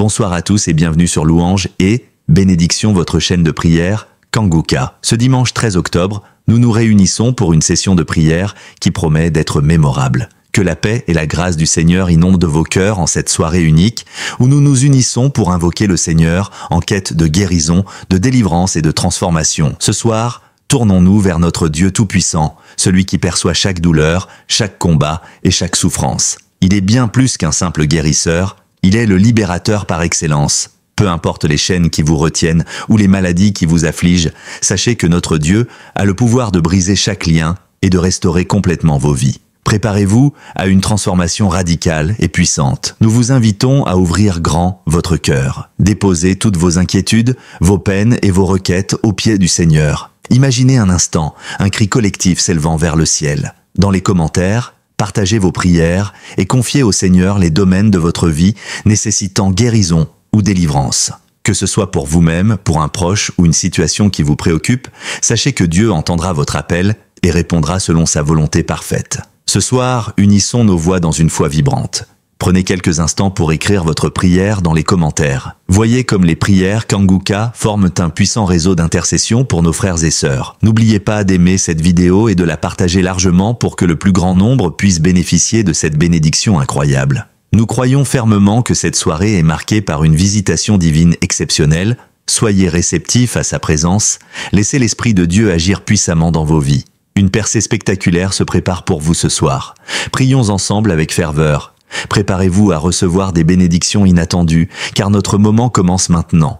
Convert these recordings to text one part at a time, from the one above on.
Bonsoir à tous et bienvenue sur Louange et Bénédiction, votre chaîne de prière, Kanguka. Ce dimanche 13 octobre, nous nous réunissons pour une session de prière qui promet d'être mémorable. Que la paix et la grâce du Seigneur inondent vos cœurs en cette soirée unique où nous nous unissons pour invoquer le Seigneur en quête de guérison, de délivrance et de transformation. Ce soir, tournons-nous vers notre Dieu Tout-Puissant, celui qui perçoit chaque douleur, chaque combat et chaque souffrance. Il est bien plus qu'un simple guérisseur, il est le libérateur par excellence. Peu importe les chaînes qui vous retiennent ou les maladies qui vous affligent, sachez que notre Dieu a le pouvoir de briser chaque lien et de restaurer complètement vos vies. Préparez-vous à une transformation radicale et puissante. Nous vous invitons à ouvrir grand votre cœur. Déposez toutes vos inquiétudes, vos peines et vos requêtes aux pieds du Seigneur. Imaginez un instant un cri collectif s'élevant vers le ciel. Dans les commentaires, partagez vos prières et confiez au Seigneur les domaines de votre vie nécessitant guérison ou délivrance. Que ce soit pour vous-même, pour un proche ou une situation qui vous préoccupe, sachez que Dieu entendra votre appel et répondra selon sa volonté parfaite. Ce soir, unissons nos voix dans une foi vibrante. Prenez quelques instants pour écrire votre prière dans les commentaires. Voyez comme les prières Kanguka forment un puissant réseau d'intercession pour nos frères et sœurs. N'oubliez pas d'aimer cette vidéo et de la partager largement pour que le plus grand nombre puisse bénéficier de cette bénédiction incroyable. Nous croyons fermement que cette soirée est marquée par une visitation divine exceptionnelle. Soyez réceptifs à sa présence. Laissez l'Esprit de Dieu agir puissamment dans vos vies. Une percée spectaculaire se prépare pour vous ce soir. Prions ensemble avec ferveur. Préparez-vous à recevoir des bénédictions inattendues, car notre moment commence maintenant.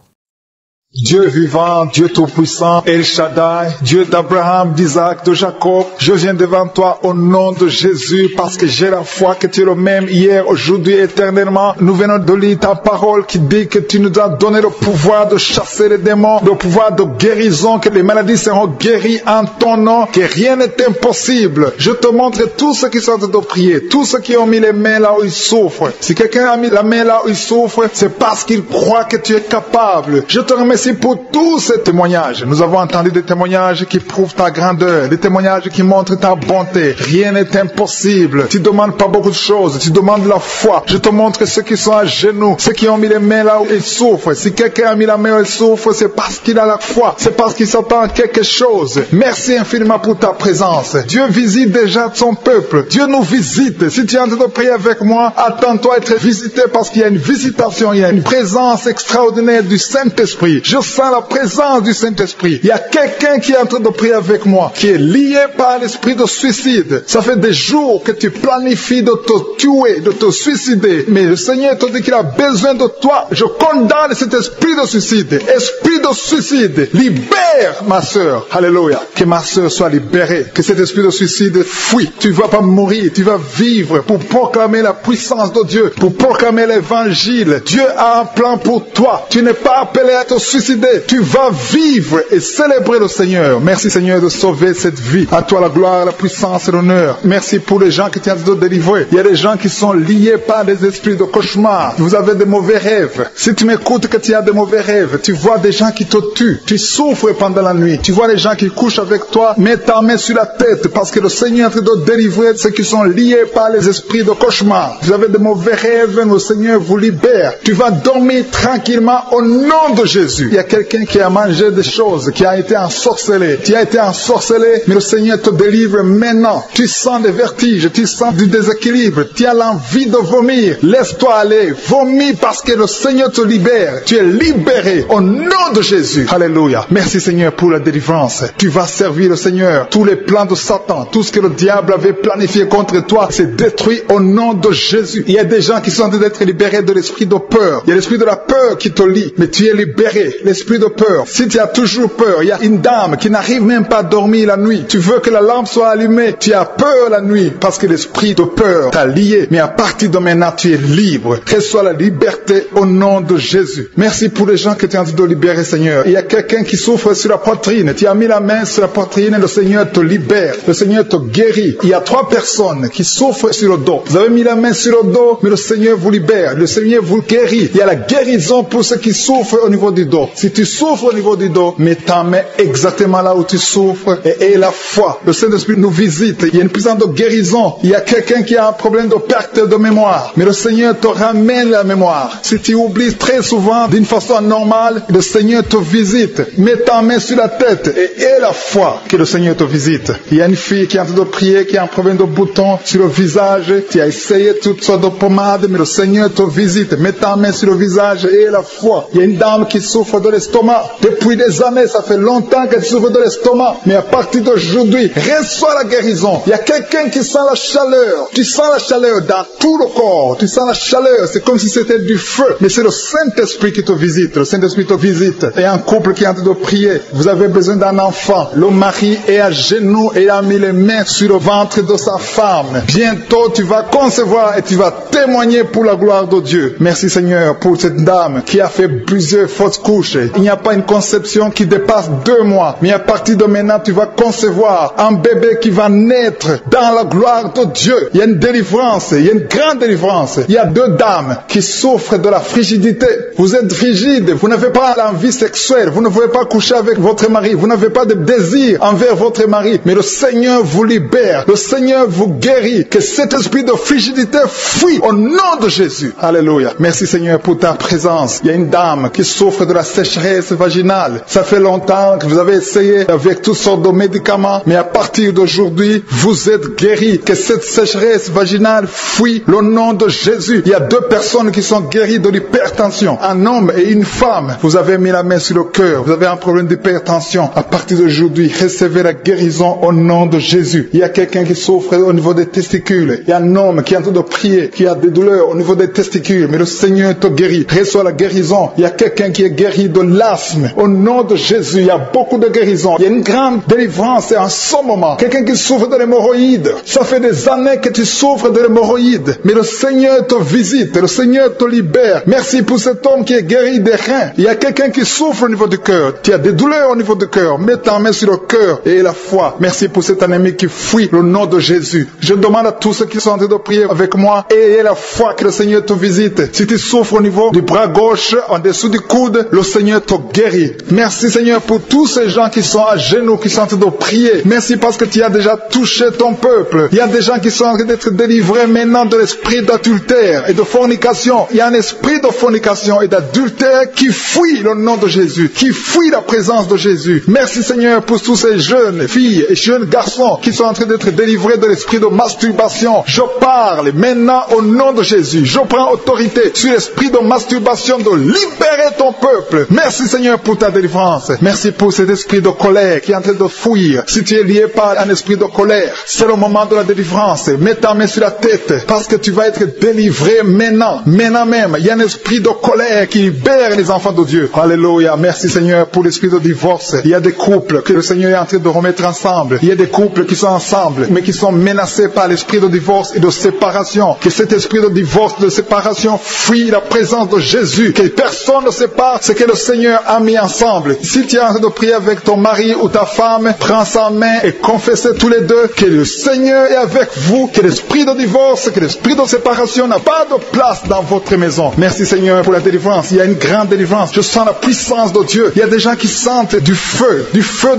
Dieu vivant, Dieu tout-puissant, El Shaddai, Dieu d'Abraham, d'Isaac, de Jacob, je viens devant toi au nom de Jésus parce que j'ai la foi que tu es le même hier, aujourd'hui, éternellement. Nous venons de lire ta parole qui dit que tu nous as donné le pouvoir de chasser les démons, le pouvoir de guérison, que les maladies seront guéries en ton nom, que rien n'est impossible. Je te montre tous ceux qui sont en train de prier, tous ceux qui ont mis les mains là où ils souffrent. Si quelqu'un a mis la main là où il souffre, c'est parce qu'il croit que tu es capable. Je te remercie pour tous ces témoignages. Nous avons entendu des témoignages qui prouvent ta grandeur, des témoignages qui montrent ta bonté. Rien n'est impossible. Tu ne demandes pas beaucoup de choses, tu demandes la foi. Je te montre ceux qui sont à genoux, ceux qui ont mis les mains là où ils souffrent. Si quelqu'un a mis la main où il souffre, c'est parce qu'il a la foi, c'est parce qu'il s'attend à quelque chose. Merci infiniment pour ta présence. Dieu visite déjà son peuple. Dieu nous visite. Si tu es en train de prier avec moi, attends-toi à être visité parce qu'il y a une visitation, il y a une présence extraordinaire du Saint-Esprit. Je sens la présence du Saint-Esprit. Il y a quelqu'un qui est en train de prier avec moi, qui est lié par l'esprit de suicide. Ça fait des jours que tu planifies de te tuer, de te suicider. Mais le Seigneur te dit qu'il a besoin de toi. Je condamne cet esprit de suicide. Esprit de suicide, libère ma sœur. Alléluia. Que ma sœur soit libérée. Que cet esprit de suicide fuit. Tu ne vas pas mourir, tu vas vivre pour proclamer la puissance de Dieu, pour proclamer l'évangile. Dieu a un plan pour toi. Tu n'es pas appelé à te suicider. Tu vas vivre et célébrer le Seigneur. Merci Seigneur de sauver cette vie. À toi la gloire, la puissance et l'honneur. Merci pour les gens qui tiennent de délivrer. Il y a des gens qui sont liés par des esprits de cauchemar. Vous avez des mauvais rêves. Si tu m'écoutes que tu as des mauvais rêves, tu vois des gens qui te tuent. Tu souffres pendant la nuit. Tu vois les gens qui couchent avec toi. Mets ta main sur la tête parce que le Seigneur est en train de délivrer ceux qui sont liés par les esprits de cauchemar. Vous avez des mauvais rêves, le Seigneur vous libère. Tu vas dormir tranquillement au nom de Jésus. Il y a quelqu'un qui a mangé des choses, qui a été ensorcelé. Tu as été ensorcelé, mais le Seigneur te délivre maintenant. Tu sens des vertiges, tu sens du déséquilibre, tu as l'envie de vomir. Laisse-toi aller, vomis parce que le Seigneur te libère. Tu es libéré au nom de Jésus. Alléluia. Merci Seigneur pour la délivrance. Tu vas servir le Seigneur. Tous les plans de Satan, tout ce que le diable avait planifié contre toi, c'est détruit au nom de Jésus. Il y a des gens qui sont en train d'être libérés de l'esprit de peur. Il y a l'esprit de la peur qui te lie, mais tu es libéré. L'esprit de peur. Si tu as toujours peur, il y a une dame qui n'arrive même pas à dormir la nuit. Tu veux que la lampe soit allumée. Tu as peur la nuit parce que l'esprit de peur t'a lié. Mais à partir de maintenant, tu es libre. Reçois la liberté au nom de Jésus. Merci pour les gens que tu es en train de libérer, Seigneur. Il y a quelqu'un qui souffre sur la poitrine. Tu as mis la main sur la poitrine et le Seigneur te libère. Le Seigneur te guérit. Il y a 3 personnes qui souffrent sur le dos. Vous avez mis la main sur le dos, mais le Seigneur vous libère. Le Seigneur vous guérit. Il y a la guérison pour ceux qui souffrent au niveau du dos. Si tu souffres au niveau du dos, mets ta main exactement là où tu souffres et aie la foi. Le Saint-Esprit nous visite. Il y a une puissance de guérison. Il y a quelqu'un qui a un problème de perte de mémoire. Mais le Seigneur te ramène la mémoire. Si tu oublies très souvent d'une façon anormale, le Seigneur te visite. Mets ta main sur la tête et aie la foi que le Seigneur te visite. Il y a une fille qui est en train de prier, qui a un problème de bouton sur le visage. Tu as essayé toutes sortes de pommades, mais le Seigneur te visite. Mets ta main sur le visage et aie la foi. Il y a une dame qui souffre de l'estomac. Depuis des années, ça fait longtemps qu'elle souffre de l'estomac. Mais à partir d'aujourd'hui, reçois la guérison. Il y a quelqu'un qui sent la chaleur. Tu sens la chaleur dans tout le corps. Tu sens la chaleur. C'est comme si c'était du feu. Mais c'est le Saint-Esprit qui te visite. Le Saint-Esprit te visite. Il y a un couple qui est en train de prier. Vous avez besoin d'un enfant. Le mari est à genoux et a mis les mains sur le ventre de sa femme. Bientôt, tu vas concevoir et tu vas témoigner pour la gloire de Dieu. Merci Seigneur pour cette dame qui a fait plusieurs fausses couches. Il n'y a pas une conception qui dépasse 2 mois. Mais à partir de maintenant, tu vas concevoir un bébé qui va naître dans la gloire de Dieu. Il y a une délivrance. Il y a une grande délivrance. Il y a 2 dames qui souffrent de la frigidité. Vous êtes frigide. Vous n'avez pas l'envie sexuelle. Vous ne pouvez pas coucher avec votre mari. Vous n'avez pas de désir envers votre mari. Mais le Seigneur vous libère. Le Seigneur vous guérit. Que cet esprit de frigidité fuit au nom de Jésus. Alléluia. Merci Seigneur pour ta présence. Il y a une dame qui souffre de la sécheresse vaginale. Ça fait longtemps que vous avez essayé avec toutes sortes de médicaments. Mais à partir d'aujourd'hui, vous êtes guéris. Que cette sécheresse vaginale fuit le nom de Jésus. Il y a 2 personnes qui sont guéries de l'hypertension. Un homme et une femme. Vous avez mis la main sur le cœur. Vous avez un problème d'hypertension. À partir d'aujourd'hui, recevez la guérison au nom de Jésus. Il y a quelqu'un qui souffre au niveau des testicules. Il y a un homme qui est en train de prier, qui a des douleurs au niveau des testicules. Mais le Seigneur te guérit. Reçois la guérison. Il y a quelqu'un qui est guéri de l'asthme. Au nom de Jésus, il y a beaucoup de guérisons. Il y a une grande délivrance en ce moment. Quelqu'un qui souffre de l'hémorroïde. Ça fait des années que tu souffres de l'hémorroïde. Mais le Seigneur te visite. Le Seigneur te libère. Merci pour cet homme qui est guéri des reins. Il y a quelqu'un qui souffre au niveau du cœur. Tu as des douleurs au niveau du cœur. Mets ta main sur le cœur et la foi. Merci pour cet ennemi qui fuit le nom de Jésus. Je demande à tous ceux qui sont en train de prier avec moi, ayez la foi que le Seigneur te visite. Si tu souffres au niveau du bras gauche, en dessous du coude, le Seigneur te guérit. Merci Seigneur pour tous ces gens qui sont à genoux, qui sont en train de prier. Merci parce que tu as déjà touché ton peuple. Il y a des gens qui sont en train d'être délivrés maintenant de l'esprit d'adultère et de fornication. Il y a un esprit de fornication et d'adultère qui fuit le nom de Jésus, qui fuit la présence de Jésus. Merci Seigneur pour tous ces jeunes filles et jeunes garçons qui sont en train d'être délivrés de l'esprit de masturbation. Je parle maintenant au nom de Jésus. Je prends autorité sur l'esprit de masturbation de libérer ton peuple. Merci Seigneur pour ta délivrance. Merci pour cet esprit de colère qui est en train de fuir. Si tu es lié par un esprit de colère, c'est le moment de la délivrance. Mets ta main sur la tête parce que tu vas être délivré maintenant. Maintenant même, il y a un esprit de colère qui libère les enfants de Dieu. Alléluia. Merci Seigneur pour l'esprit de divorce. Il y a des couples que le Seigneur est en train de remettre ensemble. Il y a des couples qui sont ensemble mais qui sont menacés par l'esprit de divorce et de séparation. Que cet esprit de divorce, de séparation fuit la présence de Jésus. Que personne ne sépare ce que le Seigneur a mis ensemble. Si tu es en train de prier avec ton mari ou ta femme, prends sa main et confessez tous les deux que le Seigneur est avec vous, que l'esprit de divorce, que l'esprit de séparation n'a pas de place dans votre maison. Merci Seigneur pour la délivrance. Il y a une grande délivrance. Je sens la puissance de Dieu. Il y a des gens qui sentent du feu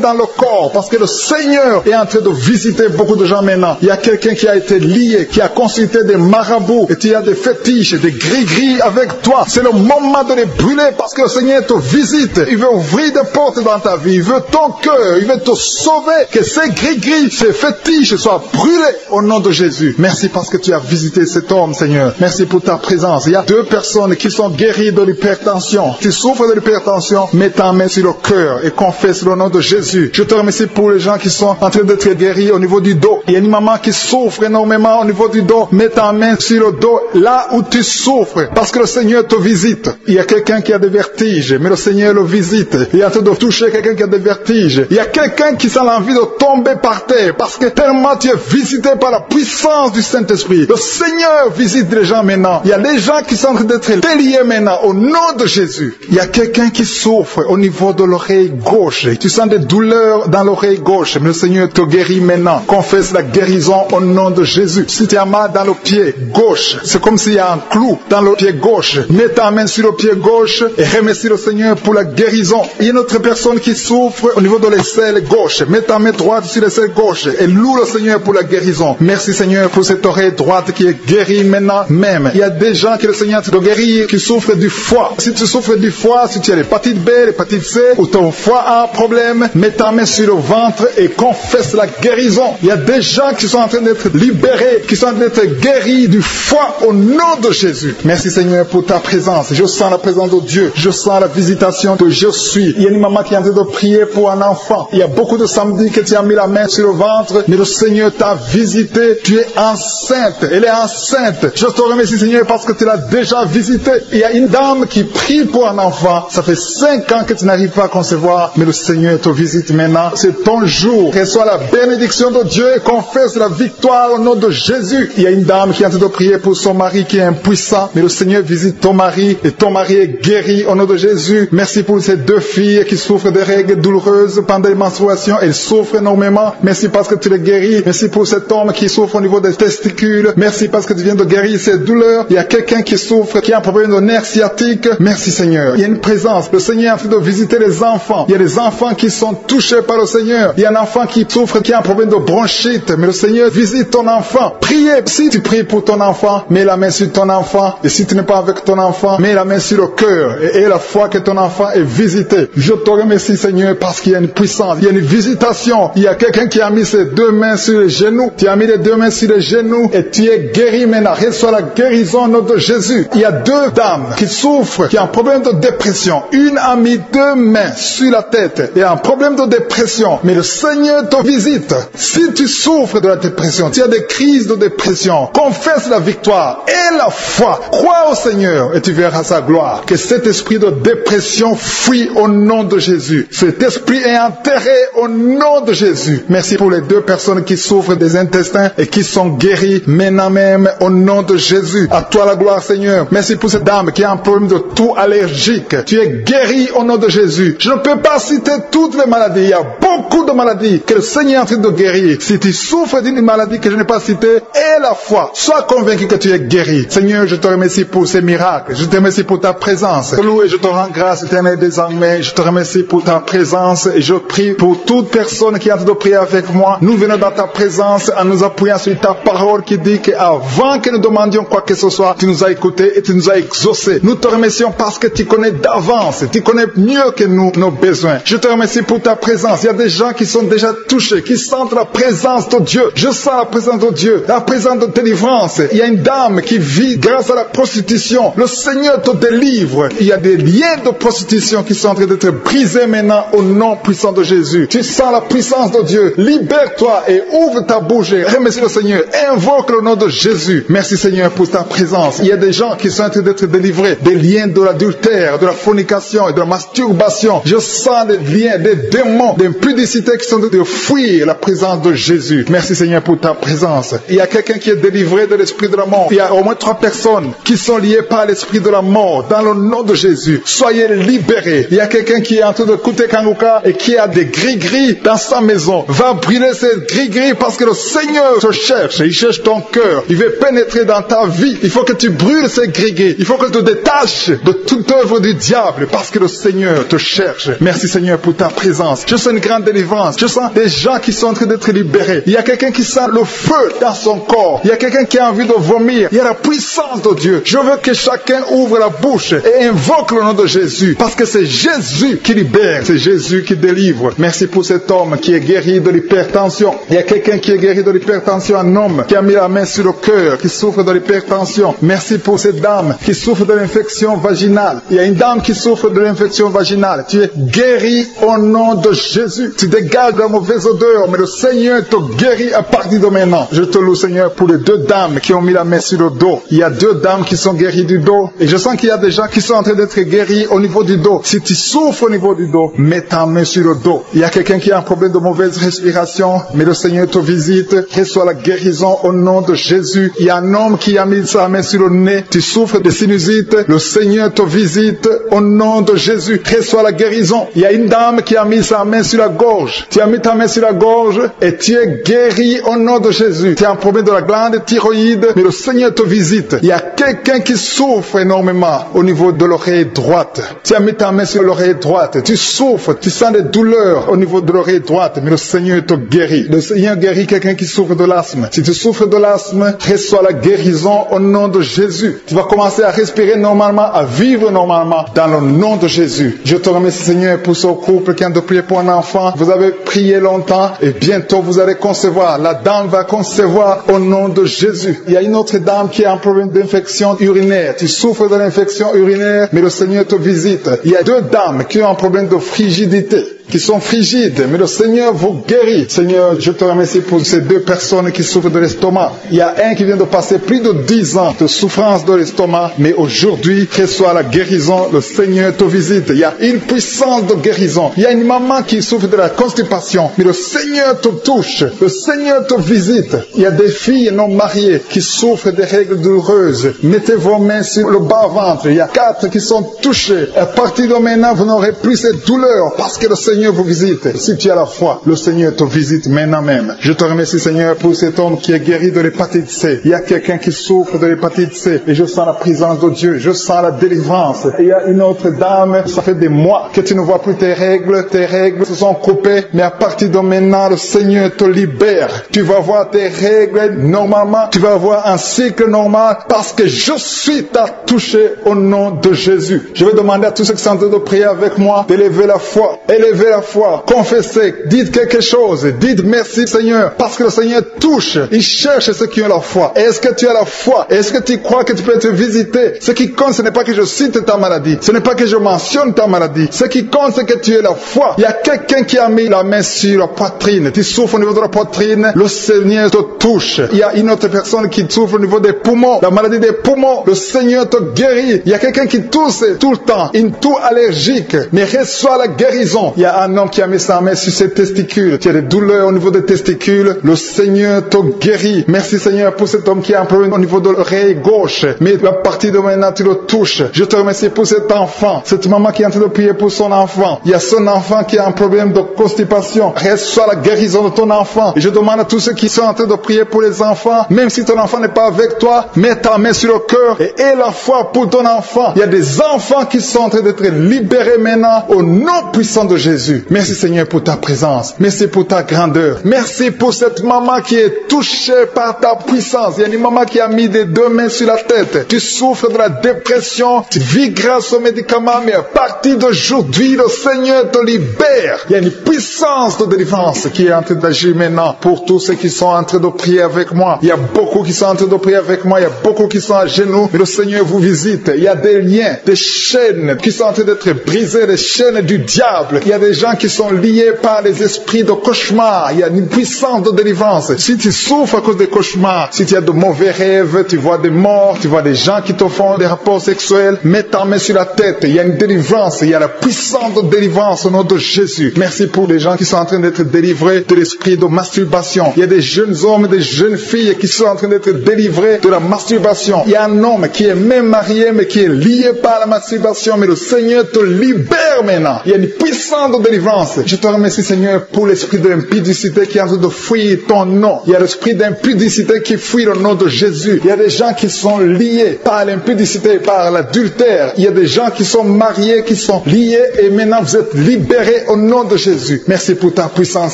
dans le corps parce que le Seigneur est en train de visiter beaucoup de gens maintenant. Il y a quelqu'un qui a été lié, qui a consulté des marabouts et tu as des fétiches, des gris-gris avec toi. C'est le moment de les brûler parce que le Seigneur te visite. Il veut ouvrir des portes dans ta vie. Il veut ton cœur. Il veut te sauver. Que ces gris-gris, ces fétiches soient brûlés au nom de Jésus. Merci parce que tu as visité cet homme, Seigneur. Merci pour ta présence. Il y a 2 personnes qui sont guéries de l'hypertension. Tu souffres de l'hypertension, mets ta main sur le cœur et confesse le nom de Jésus. Je te remercie pour les gens qui sont en train d'être guéris au niveau du dos. Il y a une maman qui souffre énormément au niveau du dos. Mets ta main sur le dos là où tu souffres parce que le Seigneur te visite. Il y a quelqu'un qui a des vertiges, mais le Seigneur le visite. Il est en train de toucher quelqu'un qui a des vertiges. Il y a quelqu'un qui sent l'envie de tomber par terre parce que tellement tu es visité par la puissance du Saint-Esprit. Le Seigneur visite les gens maintenant. Il y a des gens qui sont en train d'être déliés maintenant au nom de Jésus. Il y a quelqu'un qui souffre au niveau de l'oreille gauche. Tu sens des douleurs dans l'oreille gauche, mais le Seigneur te guérit maintenant. Confesse la guérison au nom de Jésus. Si tu as mal dans le pied gauche, c'est comme s'il y a un clou dans le pied gauche. Mets ta main sur le pied gauche et remets sur le Seigneur pour la guérison. Il y a une autre personne qui souffre au niveau de l'aisselle gauche. Mets ta main droite sur l'aisselle gauche et loue le Seigneur pour la guérison. Merci Seigneur pour cette oreille droite qui est guérie maintenant même. Il y a des gens que le Seigneur te guérit qui souffrent du foie. Si tu souffres du foie, si tu as l'hépatite B, l'hépatite C, ou ton foie a un problème, mets ta main sur le ventre et confesse la guérison. Il y a des gens qui sont en train d'être libérés, qui sont en train d'être guéris du foie au nom de Jésus. Merci Seigneur pour ta présence. Je sens la présence de Dieu. Je sens la visitation que je suis. Il y a une maman qui est en train de prier pour un enfant. Il y a beaucoup de samedis que tu as mis la main sur le ventre, mais le Seigneur t'a visité. Tu es enceinte. Elle est enceinte. Je te remercie Seigneur parce que tu l'as déjà visité. Il y a une dame qui prie pour un enfant. Ça fait 5 ans que tu n'arrives pas à concevoir, mais le Seigneur te visite maintenant. C'est ton jour. Reçois la bénédiction de Dieu et confesse la victoire au nom de Jésus. Il y a une dame qui est en train de prier pour son mari qui est impuissant, mais le Seigneur visite ton mari et ton mari est guéri au nom de Jésus. Merci pour ces 2 filles qui souffrent de règles douloureuses pendant les menstruations. Elles souffrent énormément. Merci parce que tu les guéris. Merci pour cet homme qui souffre au niveau des testicules. Merci parce que tu viens de guérir ces douleurs. Il y a quelqu'un qui souffre, qui a un problème de nerf sciatique. Merci Seigneur. Il y a une présence. Le Seigneur est en train de visiter les enfants. Il y a des enfants qui sont touchés par le Seigneur. Il y a un enfant qui souffre, qui a un problème de bronchite. Mais le Seigneur visite ton enfant. Priez. Si tu pries pour ton enfant, mets la main sur ton enfant. Et si tu n'es pas avec ton enfant, mets la main sur le cœur. Et la foi que ton enfant est visité. Je te remercie Seigneur parce qu'il y a une puissance. Il y a une visitation. Il y a quelqu'un qui a mis ses 2 mains sur les genoux. Tu as mis les 2 mains sur les genoux et tu es guéri maintenant. Reçois la guérison au nom de Jésus. Il y a 2 dames qui souffrent, qui ont un problème de dépression. Une a mis 2 mains sur la tête et a un problème de dépression. Mais le Seigneur te visite. Si tu souffres de la dépression, tu as des crises de dépression, confesse la victoire et la foi. Crois au Seigneur et tu verras sa gloire. Que cet esprit de dépression fuit au nom de Jésus. Cet esprit est enterré au nom de Jésus. Merci pour les 2 personnes qui souffrent des intestins et qui sont guéries maintenant même au nom de Jésus. À toi la gloire Seigneur. Merci pour cette dame qui a un problème de toux allergique. Tu es guéri au nom de Jésus. Je ne peux pas citer toutes les maladies. Il y a beaucoup de maladies que le Seigneur est en train de guérir. Si tu souffres d'une maladie que je n'ai pas citée, aie la foi. Sois convaincu que tu es guéri. Seigneur, je te remercie pour ces miracles. Je te remercie pour ta présence. Loué, je te rends grâce éternelle désormais. Je te remercie pour ta présence et je prie pour toute personne qui est en train de prier avec moi. Nous venons dans ta présence en nous appuyant sur ta parole qui dit qu'avant que nous demandions quoi que ce soit, tu nous as écoutés et tu nous as exaucés. Nous te remercions parce que tu connais d'avance. Tu connais mieux que nous nos besoins. Je te remercie pour ta présence. Il y a des gens qui sont déjà touchés, qui sentent la présence de Dieu. Je sens la présence de Dieu, la présence de délivrance. Il y a une dame qui vit grâce à la prostitution. Le Seigneur te délivre. Il y a des liens de prostitution qui sont en train d'être brisés maintenant au nom puissant de Jésus. Tu sens la puissance de Dieu. Libère-toi et ouvre ta bouche. Remercie le Seigneur. Invoque le nom de Jésus. Merci Seigneur pour ta présence. Il y a des gens qui sont en train d'être délivrés des liens de l'adultère, de la fornication et de la masturbation. Je sens des liens, des démons, des impudicité qui sont en train de fuir la présence de Jésus. Merci Seigneur pour ta présence. Il y a quelqu'un qui est délivré de l'esprit de la mort. Il y a au moins 3 personnes qui sont liées par l'esprit de la mort. Dans le nom de Jésus, soyez libérés. Il y a quelqu'un qui est en train de écouter Kanguka et qui a des gris-gris dans sa maison. Va brûler ces gris-gris parce que le Seigneur te cherche. Il cherche ton cœur. Il veut pénétrer dans ta vie. Il faut que tu brûles ces gris-gris. Il faut que tu te détaches de toute œuvre du diable parce que le Seigneur te cherche. Merci Seigneur pour ta présence. Je sens une grande délivrance. Je sens des gens qui sont en train d'être libérés. Il y a quelqu'un qui sent le feu dans son corps. Il y a quelqu'un qui a envie de vomir. Il y a la puissance de Dieu. Je veux que chacun ouvre la bouche et invoque le nom de Jésus parce que c'est Jésus qui libère. C'est Jésus qui délivre. Merci pour cet homme qui est guéri de l'hypertension. Il y a quelqu'un qui est guéri de l'hypertension, un homme qui a mis la main sur le cœur, qui souffre de l'hypertension. Merci pour cette dame qui souffre de l'infection vaginale. Il y a une dame qui souffre de l'infection vaginale. Tu es guéri au nom de Jésus. Tu dégages la mauvaise odeur, mais le Seigneur te guérit à partir de maintenant. Je te loue Seigneur pour les 2 dames qui ont mis la main sur le dos. Il y a 2 dames qui sont guéries du dos et je sens qu'il y a des gens qui sont en train d'être guéris au niveau du dos. Si tu souffres au niveau du dos, mets ta main sur le dos. Il y a quelqu'un qui a un problème de mauvaise respiration, mais le Seigneur te visite. Reçois la guérison au nom de Jésus. Il y a un homme qui a mis sa main sur le nez. Tu souffres de sinusite. Le Seigneur te visite au nom de Jésus. Reçois la guérison. Il y a une dame qui a mis sa main sur la gorge. Tu as mis ta main sur la gorge et tu es guéri au nom de Jésus. Tu as un problème de la glande thyroïde, mais le Seigneur te visite. Il y a quelqu'un qui souffre énormément au niveau de l'oreille droite. Tu as mis ta main sur l'oreille droite. Tu souffres, tu sens des douleurs au niveau de l'oreille droite, mais le Seigneur te guérit. Le Seigneur guérit quelqu'un qui souffre de l'asthme. Si tu souffres de l'asthme, reçois la guérison au nom de Jésus. Tu vas commencer à respirer normalement, à vivre normalement dans le nom de Jésus. Je te remercie, Seigneur, pour ce couple qui a de prier pour un enfant. Vous avez prié longtemps et bientôt vous allez concevoir. La dame va concevoir au nom de Jésus. Il y a une autre dame qui a un problème d'infection urinaire. Tu souffres de l'infection urinaire, mais le Seigneur te visite. Il y a deux dames qui ont un problème de frigidité, qui sont frigides, mais le Seigneur vous guérit. Seigneur, je te remercie pour ces deux personnes qui souffrent de l'estomac. Il y a un qui vient de passer plus de 10 ans de souffrance de l'estomac, mais aujourd'hui, reçoit la guérison. Le Seigneur te visite. Il y a une puissance de guérison. Il y a une maman qui souffre de la constipation, mais le Seigneur te touche. Le Seigneur te visite. Il y a des filles non mariées qui souffrent des règles douloureuses. Mettez vos mains sur le bas-ventre. Il y a 4 qui sont touchés. À partir de maintenant, vous n'aurez plus cette douleur parce que le Seigneur vous visite. Si tu as la foi, le Seigneur te visite maintenant même. Je te remercie, Seigneur, pour cet homme qui est guéri de l'hépatite C. Il y a quelqu'un qui souffre de l'hépatite C et je sens la présence de Dieu. Je sens la délivrance. Et il y a une autre dame, ça fait des mois que tu ne vois plus tes règles. Tes règles se sont coupées, mais à partir de maintenant, le Seigneur te libère. Tu vas voir tes règles normalement. Tu vas avoir un cycle normal parce que je suis touché au nom de Jésus. Je vais demander à tous ceux qui sont en train de prier avec moi d'élever la foi. Élevez la foi. Confessez. Dites quelque chose. Dites merci Seigneur. Parce que le Seigneur touche. Il cherche ceux qui ont la foi. Est-ce que tu as la foi? Est-ce que tu crois que tu peux être visité? Ce qui compte, ce n'est pas que je cite ta maladie. Ce n'est pas que je mentionne ta maladie. Ce qui compte, c'est que tu aies la foi. Il y a quelqu'un qui a mis la main sur la poitrine. Tu souffres au niveau de la poitrine. Le Seigneur te touche. Il y a une autre personne qui souffre au niveau des poumons. La maladie des poumons. Le Seigneur te guérit. Il y a quelqu'un qui tousse tout le temps. Une toux allergique. Mais reçoit la guérison. Il y a un homme qui a mis sa main sur ses testicules. Tu as des douleurs au niveau des testicules. Le Seigneur te guérit. Merci Seigneur pour cet homme qui a un problème au niveau de l'oreille gauche. Mais à partir de maintenant, tu le touches. Je te remercie pour cet enfant. Cette maman qui est en train de prier pour son enfant. Il y a son enfant qui a un problème de constipation. Reçois la guérison de ton enfant. Et je demande à tous ceux qui sont en train de prier pour les enfants, même si ton enfant n'est pas avec toi, mets ta main sur le cœur et aie la foi pour ton enfant. Il y a des enfants qui sont en train d'être libérés maintenant au nom puissant de Jésus. Merci Seigneur pour ta présence. Merci pour ta grandeur. Merci pour cette maman qui est touchée par ta puissance. Il y a une maman qui a mis des deux mains sur la tête. Tu souffres de la dépression. Tu vis grâce aux médicaments, mais à partir d'aujourd'hui, le Seigneur te libère. Il y a une puissance de délivrance qui est en train d'agir maintenant pour tous ceux qui sont en train de prier avec moi. Il y a beaucoup qui sont en train de prier avec moi. Il y a beaucoup qui sont à genoux. Mais le Seigneur vous visite. Il y a des liens, des chaînes qui sont en train d'être brisées, des chaînes du diable. Il y a des gens qui sont liés par les esprits de cauchemar. Il y a une puissance de délivrance. Si tu souffres à cause des cauchemars, si tu as de mauvais rêves, tu vois des morts, tu vois des gens qui te font des rapports sexuels, mets ta main sur la tête. Il y a une délivrance. Il y a la puissance de délivrance au nom de Jésus. Merci pour les gens qui sont en train d'être délivrés de l'esprit de masturbation. Il y a des jeunes hommes, des jeunes filles qui sont en train d'être délivrés de la masturbation. Il y a un homme qui est même marié, mais qui est lié par la masturbation, mais le Seigneur te libère maintenant. Il y a une puissance de délivrance. Je te remercie Seigneur pour l'esprit d'impudicité qui est en train de fuir ton nom. Il y a l'esprit d'impudicité qui fuit le nom de Jésus. Il y a des gens qui sont liés par l'impudicité, par l'adultère. Il y a des gens qui sont mariés, qui sont liés et maintenant vous êtes libérés au nom de Jésus. Merci pour ta puissance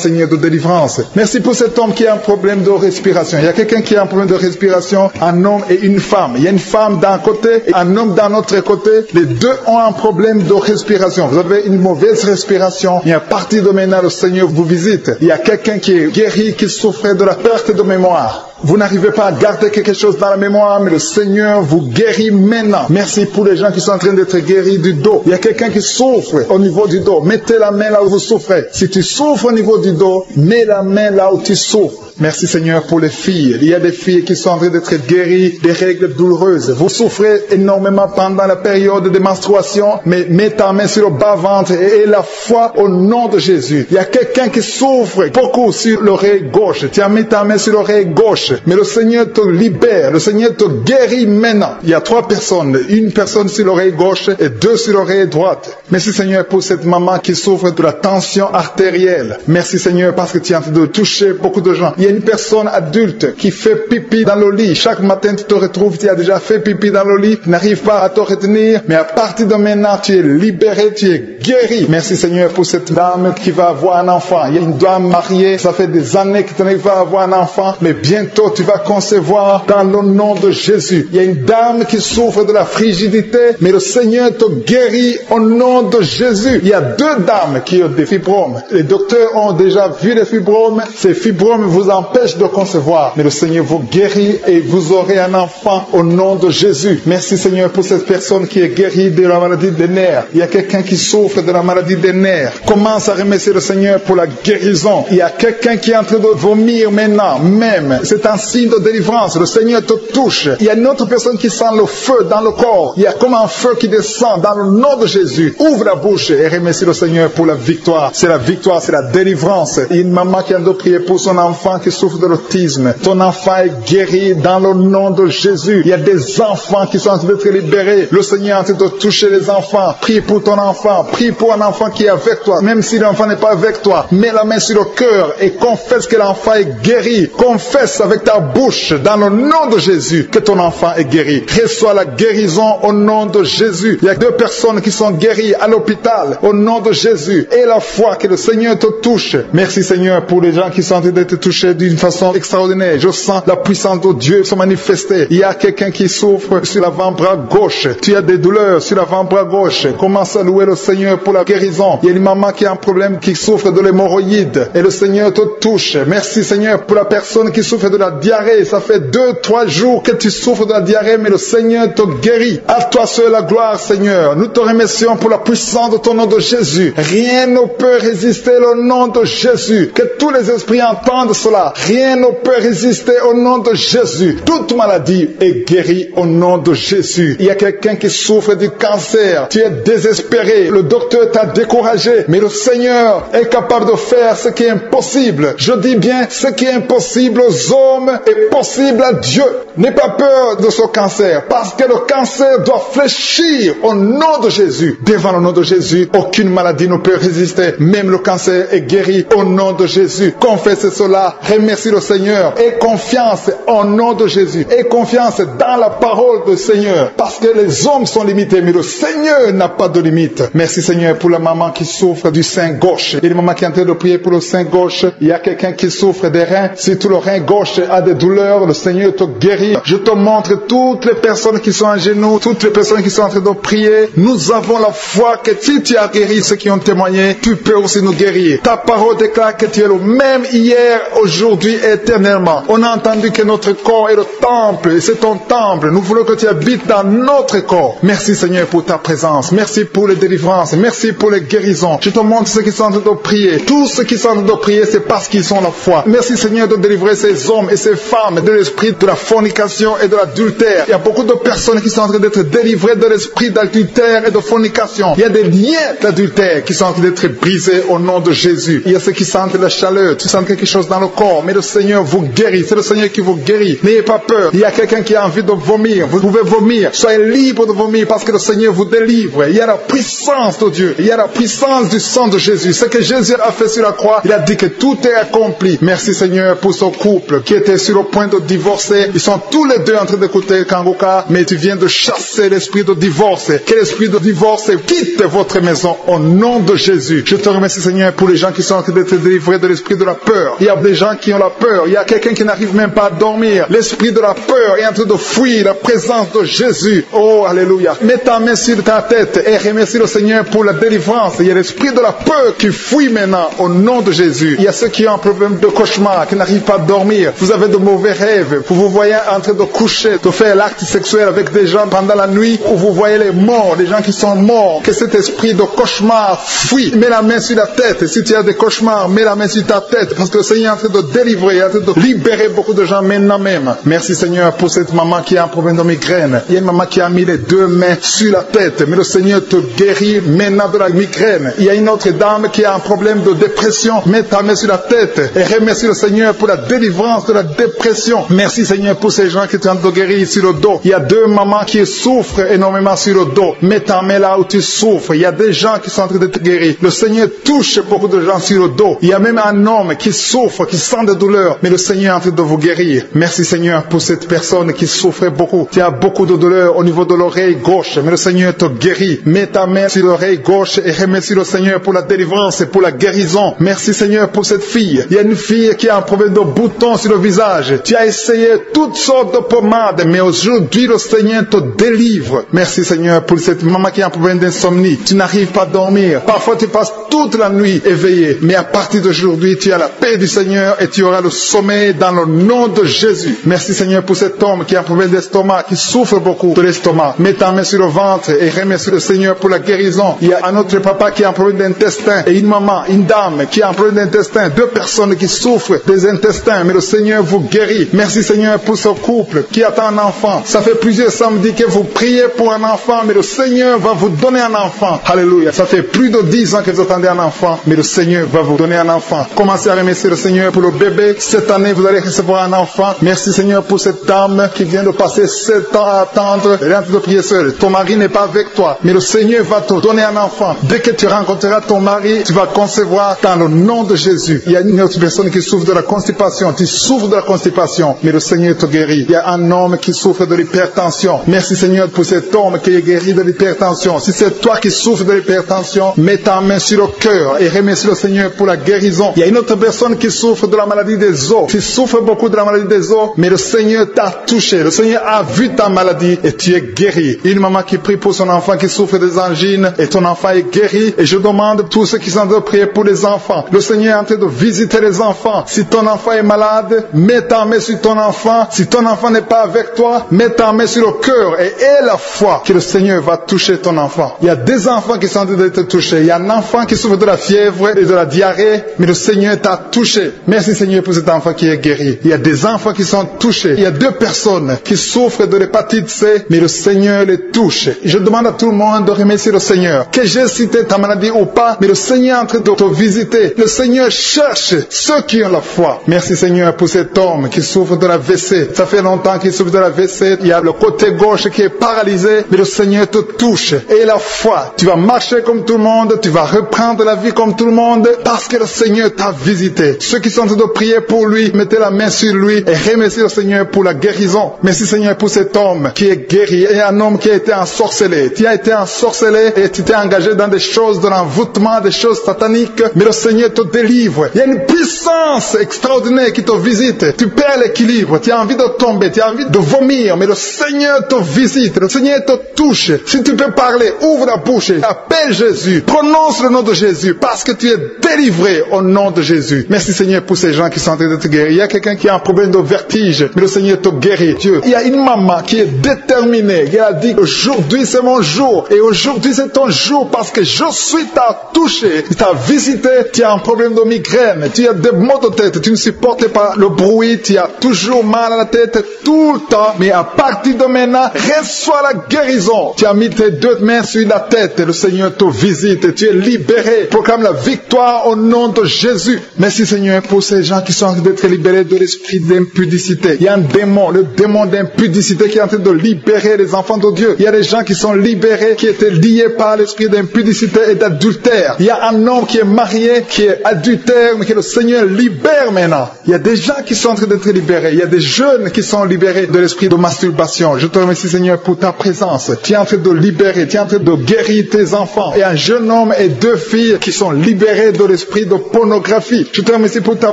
Seigneur de délivrance. Merci pour cet homme qui a un problème de respiration. Il y a quelqu'un qui a un problème de respiration, un homme et une femme. Il y a une femme d'un côté et un homme d'un autre côté. Les deux ont un problème de respiration. Vous avez une mauvaise respiration. Et à partir de maintenant, le Seigneur vous visite. Il y a quelqu'un qui est guéri, qui souffrait de la perte de mémoire. Vous n'arrivez pas à garder quelque chose dans la mémoire, mais le Seigneur vous guérit maintenant. Merci pour les gens qui sont en train d'être guéris du dos. Il y a quelqu'un qui souffre au niveau du dos. Mettez la main là où vous souffrez. Si tu souffres au niveau du dos, mets la main là où tu souffres. Merci Seigneur pour les filles. Il y a des filles qui sont en train d'être guéries des règles douloureuses. Vous souffrez énormément pendant la période de menstruation, mais mets ta main sur le bas-ventre et aie la foi au nom de Jésus. Il y a quelqu'un qui souffre beaucoup sur l'oreille gauche. Tu as mis ta main sur l'oreille gauche. gauche. Mais le Seigneur te libère, le Seigneur te guérit maintenant. Il y a 3 personnes, une personne sur l'oreille gauche et 2 sur l'oreille droite. Merci Seigneur pour cette maman qui souffre de la tension artérielle. Merci Seigneur parce que tu es en train de toucher beaucoup de gens. Il y a une personne adulte qui fait pipi dans le lit. Chaque matin tu te retrouves, tu as déjà fait pipi dans le lit, tu n'arrives pas à te retenir, mais à partir de maintenant tu es libéré, tu es guéri. Merci Seigneur pour cette dame qui va avoir un enfant. Il y a une dame mariée, ça fait des années que tu n'arrives pas à avoir un enfant, mais bientôt tu vas concevoir dans le nom de Jésus. Il y a une dame qui souffre de la frigidité, mais le Seigneur te guérit au nom de Jésus. Il y a 2 dames qui ont des fibromes. Les docteurs ont déjà vu les fibromes. Ces fibromes vous empêchent de concevoir, mais le Seigneur vous guérit et vous aurez un enfant au nom de Jésus. Merci Seigneur pour cette personne qui est guérie de la maladie des nerfs. Il y a quelqu'un qui souffre de la maladie des nerfs. Commence à remercier le Seigneur pour la guérison. Il y a quelqu'un qui est en train de vomir maintenant, même. C'est un signe de délivrance. Le Seigneur te touche. Il y a une autre personne qui sent le feu dans le corps. Il y a comme un feu qui descend dans le nom de Jésus. Ouvre la bouche et remercie le Seigneur pour la victoire. C'est la victoire, c'est la délivrance. Il y a une maman qui a de prier pour son enfant qui souffre de l'autisme. Ton enfant est guéri dans le nom de Jésus. Il y a des enfants qui sont en train d'être libérés. Le Seigneur est en train de toucher les enfants. Prie pour ton enfant. Prie pour un enfant qui est avec toi. Même si l'enfant n'est pas avec toi, mets la main sur le cœur et confesse que l'enfant est guéri. Confesse avec ta bouche dans le nom de Jésus que ton enfant est guéri. Reçois la guérison au nom de Jésus. Il y a 2 personnes qui sont guéries à l'hôpital au nom de Jésus. Et la foi que le Seigneur te touche. Merci Seigneur pour les gens qui sont en train d'être touchés d'une façon extraordinaire. Je sens la puissance de Dieu se manifester. Il y a quelqu'un qui souffre sur l'avant-bras gauche. Tu as des douleurs sur l'avant-bras gauche. Commence à louer le Seigneur pour la guérison. Il y a une maman qui a un problème, qui souffre de l'hémorroïde. Et le Seigneur te touche. Merci Seigneur pour la personne qui souffre de la diarrhée. Ça fait 2-3 jours que tu souffres de la diarrhée, mais le Seigneur te guérit. À toi seul la gloire Seigneur. Nous te remercions pour la puissance de ton nom de Jésus. Rien ne peut résister au nom de Jésus. Que tous les esprits entendent cela. Rien ne peut résister au nom de Jésus. Toute maladie est guérie au nom de Jésus. Il y a quelqu'un qui souffre du cancer. Tu es désespéré. Le docteur t'a découragé. Mais le Seigneur est capable de faire ce qui est impossible. Je dis bien, ce qui est impossible aux hommes est possible à Dieu. N'aie pas peur de ce cancer. Parce que le cancer doit fléchir au nom de Jésus. Devant le nom de Jésus, aucune maladie ne peut résister. Même le cancer est guéri au nom de Jésus. Confesse cela. Remercie le Seigneur. Aie confiance au nom de Jésus. Aie confiance dans la parole du Seigneur. Parce que les hommes sont limités, mais le Seigneur n'a pas de limite. Merci Seigneur pour la maman qui souffre du sein gauche. Il y a une maman qui est en train de prier pour le sein gauche. Il y a quelqu'un qui souffre des reins. Si tout le rein gauche a des douleurs, le Seigneur te guérit. Je te montre toutes les personnes qui sont à genoux, toutes les personnes qui sont en train de prier. Nous avons la foi que si tu as guéri ceux qui ont témoigné, tu peux aussi nous guérir. Ta parole déclare que tu es le même hier, aujourd'hui et éternellement. On a entendu que notre corps est le temple, et c'est ton temple. Nous voulons que tu habites dans notre corps. Merci Seigneur pour ta présence. Merci pour les délivrances. Merci pour les guérisons. Je te montre ceux qui sont en train de prier. Tous ceux qui sont en train de prier, c'est parce qu'ils ont la foi. Merci Seigneur de délivrer ces hommes et ces femmes de l'esprit de la fornication et de l'adultère. Il y a beaucoup de personnes qui sont en train d'être délivrées de l'esprit d'adultère et de fornication. Il y a des liens d'adultère qui sont en train d'être brisés au nom de Jésus. Il y a ceux qui sentent la chaleur, qui sentent quelque chose dans le corps, mais le Seigneur vous guérit. C'est le Seigneur qui vous guérit. N'ayez pas peur. Il y a quelqu'un qui a envie de vomir. Vous pouvez vomir. Soyez libre de vomir parce que le Seigneur vous délivre. Il y a la puissance de Dieu. Il y a la puissance du sang de Jésus. Ce que Jésus a fait sur la croix, il a dit que tout est accompli. Merci Seigneur pour ce couple qui était sur le point de divorcer. Ils sont tous les deux en train d'écouter Kangoka, mais tu viens de chasser l'esprit de divorce. Que l'esprit de divorce quitte votre maison au nom de Jésus. Je te remercie Seigneur pour les gens qui sont en train d'être délivrés de l'esprit de la peur. Il y a des gens qui ont la peur. Il y a quelqu'un qui n'arrive même pas à dormir. L'esprit de la peur est en train de fuir la présence de Jésus. Oh, alléluia. Mets ta main sur ta tête et remercie le Seigneur pour la délivrance. Il y a l'esprit de la peur qui fuit maintenant au nom de Jésus. Il y a ceux qui ont un problème de cauchemar, qui n'arrivent pas à dormir. Vous avez de mauvais rêves. Vous vous voyez en train de coucher, de faire l'acte sexuel avec des gens pendant la nuit, où vous voyez les morts, les gens qui sont morts. Que cet esprit de cauchemar fuit. Mets la main sur la tête. Si tu as des cauchemars, mets la main sur ta tête. Parce que le Seigneur est en train de délivrer, en train de libérer beaucoup de gens maintenant même. Merci Seigneur pour cette maman qui a un problème de migraine. Il y a une maman qui a mis les deux mains sur la tête. Mais le Seigneur te guérit maintenant de la migraine. Il y a une autre dame qui a un problème de dépression. Mets ta main sur la tête et remercie le Seigneur pour la délivrance de la la dépression. Merci Seigneur pour ces gens qui sont en train de guérir sur le dos. Il y a 2 mamans qui souffrent énormément sur le dos. Mets ta main là où tu souffres. Il y a des gens qui sont en train de te guérir. Le Seigneur touche beaucoup de gens sur le dos. Il y a même un homme qui souffre, qui sent des douleurs. Mais le Seigneur est en train de vous guérir. Merci Seigneur pour cette personne qui souffrait beaucoup. Tu as beaucoup de douleurs au niveau de l'oreille gauche. Mais le Seigneur te guérit. Mets ta main sur l'oreille gauche et remercie le Seigneur pour la délivrance et pour la guérison. Merci Seigneur pour cette fille. Il y a une fille qui a un problème de boutons sur le visage. Tu as essayé toutes sortes de pommades, mais aujourd'hui le Seigneur te délivre. Merci Seigneur pour cette maman qui a un problème d'insomnie. Tu n'arrives pas à dormir. Parfois tu passes toute la nuit éveillé. Mais à partir d'aujourd'hui, tu as la paix du Seigneur et tu auras le sommeil dans le nom de Jésus. Merci Seigneur pour cet homme qui a un problème d'estomac, qui souffre beaucoup de l'estomac. Mets ta main sur le ventre et remercie le Seigneur pour la guérison. Il y a un autre papa qui a un problème d'intestin et une maman, une dame qui a un problème d'intestin. 2 personnes qui souffrent des intestins, mais le Seigneur vous guérit. Merci Seigneur pour ce couple qui attend un enfant. Ça fait plusieurs samedis que vous priez pour un enfant, mais le Seigneur va vous donner un enfant. Alléluia. Ça fait plus de 10 ans que vous attendez un enfant, mais le Seigneur va vous donner un enfant. Commencez à remercier le Seigneur pour le bébé. Cette année, vous allez recevoir un enfant. Merci Seigneur pour cette dame qui vient de passer 7 ans à attendre. Elle est en train de prier seule. Ton mari n'est pas avec toi, mais le Seigneur va te donner un enfant. Dès que tu rencontreras ton mari, tu vas concevoir dans le nom de Jésus. Il y a une autre personne qui souffre de la constipation. Tu souffres de la constipation, mais le Seigneur te guérit. Il y a un homme qui souffre de l'hypertension. Merci Seigneur pour cet homme qui est guéri de l'hypertension. Si c'est toi qui souffres de l'hypertension, mets ta main sur le cœur et remercie le Seigneur pour la guérison. Il y a une autre personne qui souffre de la maladie des os. Tu souffres beaucoup de la maladie des os, mais le Seigneur t'a touché. Le Seigneur a vu ta maladie et tu es guéri. Une maman qui prie pour son enfant qui souffre des angines et ton enfant est guéri. Et je demande à tous ceux qui sont en train de prier pour les enfants. Le Seigneur est en train de visiter les enfants. Si ton enfant est malade, mets ta main sur ton enfant. Si ton enfant n'est pas avec toi, mets ta main sur le cœur et aie la foi que le Seigneur va toucher ton enfant. Il y a des enfants qui sont en train d'être touchés. Il y a un enfant qui souffre de la fièvre et de la diarrhée, mais le Seigneur t'a touché. Merci Seigneur pour cet enfant qui est guéri. Il y a des enfants qui sont touchés. Il y a 2 personnes qui souffrent de l'hépatite C, mais le Seigneur les touche. Je demande à tout le monde de remercier le Seigneur. Que j'ai cité ta maladie ou pas, mais le Seigneur est en train de te visiter. Le Seigneur cherche ceux qui ont la foi. Merci Seigneur pour cet homme qui souffre de la WC. Ça fait longtemps qu'il souffre de la WC. Il y a le côté gauche qui est paralysé, mais le Seigneur te touche. Et la foi, tu vas marcher comme tout le monde, tu vas reprendre la vie comme tout le monde, parce que le Seigneur t'a visité. Ceux qui sont en train de prier pour lui, mettez la main sur lui et remerciez le Seigneur pour la guérison. Merci Seigneur pour cet homme qui est guéri et un homme qui a été ensorcelé. Tu as été ensorcelé et tu t'es engagé dans des choses de l'envoûtement, des choses sataniques, mais le Seigneur te délivre. Il y a une puissance extraordinaire qui te visite. Tu perds l'équilibre, tu as envie de tomber, tu as envie de vomir, mais le Seigneur te visite, le Seigneur te touche. Si tu peux parler, ouvre la bouche, appelle Jésus, prononce le nom de Jésus, parce que tu es délivré au nom de Jésus. Merci Seigneur pour ces gens qui sont en train de te guérir. Il y a quelqu'un qui a un problème de vertige, mais le Seigneur te guérit. Dieu. Il y a une maman qui est déterminée, qui a dit aujourd'hui c'est mon jour, et aujourd'hui c'est ton jour, parce que je suis t'a touché, il t'a visité. Tu as un problème de migraine, tu as des maux de tête, tu ne supportes pas le bruit, tu as toujours mal à la tête tout le temps, mais à partir de maintenant, reçois la guérison. Tu as mis tes 2 mains sur la tête, le Seigneur te visite, tu es libéré. Proclame la victoire au nom de Jésus. Merci Seigneur pour ces gens qui sont en train d'être libérés de l'esprit d'impudicité. Il y a un démon, le démon d'impudicité qui est en train de libérer les enfants de Dieu. Il y a des gens qui sont libérés, qui étaient liés par l'esprit d'impudicité et d'adultère. Il y a un homme qui est marié, qui est adultère, mais que le Seigneur libère maintenant. Il y a des gens qui sont en train d'être libérés. Il y a des jeunes qui sont libérés de l'esprit de masturbation. Je te remercie Seigneur pour ta présence. Tu es en train de libérer, tu es en train de guérir tes enfants. Et un jeune homme et 2 filles qui sont libérés de l'esprit de pornographie. Je te remercie pour ta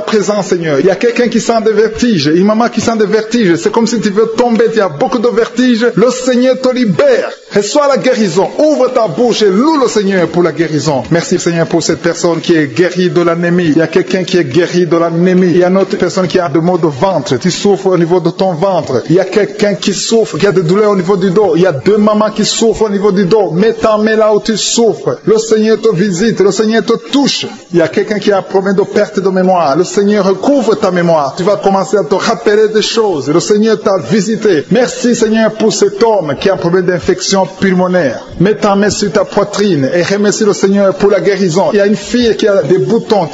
présence Seigneur. Il y a quelqu'un qui sent des vertiges, une maman qui sent des vertiges. C'est comme si tu veux tomber, tu as beaucoup de vertiges. Le Seigneur te libère. Reçois la guérison. Ouvre ta bouche et loue le Seigneur pour la guérison. Merci Seigneur pour cette personne qui est guérie de l'anémie. Il y a quelqu'un qui est guéri de l'anémie. Il y a une autre personne qui a des maux de ventre. Tu souffres au niveau de ton ventre. Il y a quelqu'un qui souffre, qui a des douleurs au niveau du dos. Il y a 2 mamans qui souffrent au niveau du dos. Mets ta main là où tu souffres. Le Seigneur te visite. Le Seigneur te touche. Il y a quelqu'un qui a un problème de perte de mémoire. Le Seigneur recouvre ta mémoire. Tu vas commencer à te rappeler des choses. Le Seigneur t'a visité. Merci Seigneur pour cet homme qui a un problème d'infection infection pulmonaire. Mets ta main sur ta poitrine et remercie le Seigneur pour la guérison. Il y a une fille qui a des boutons,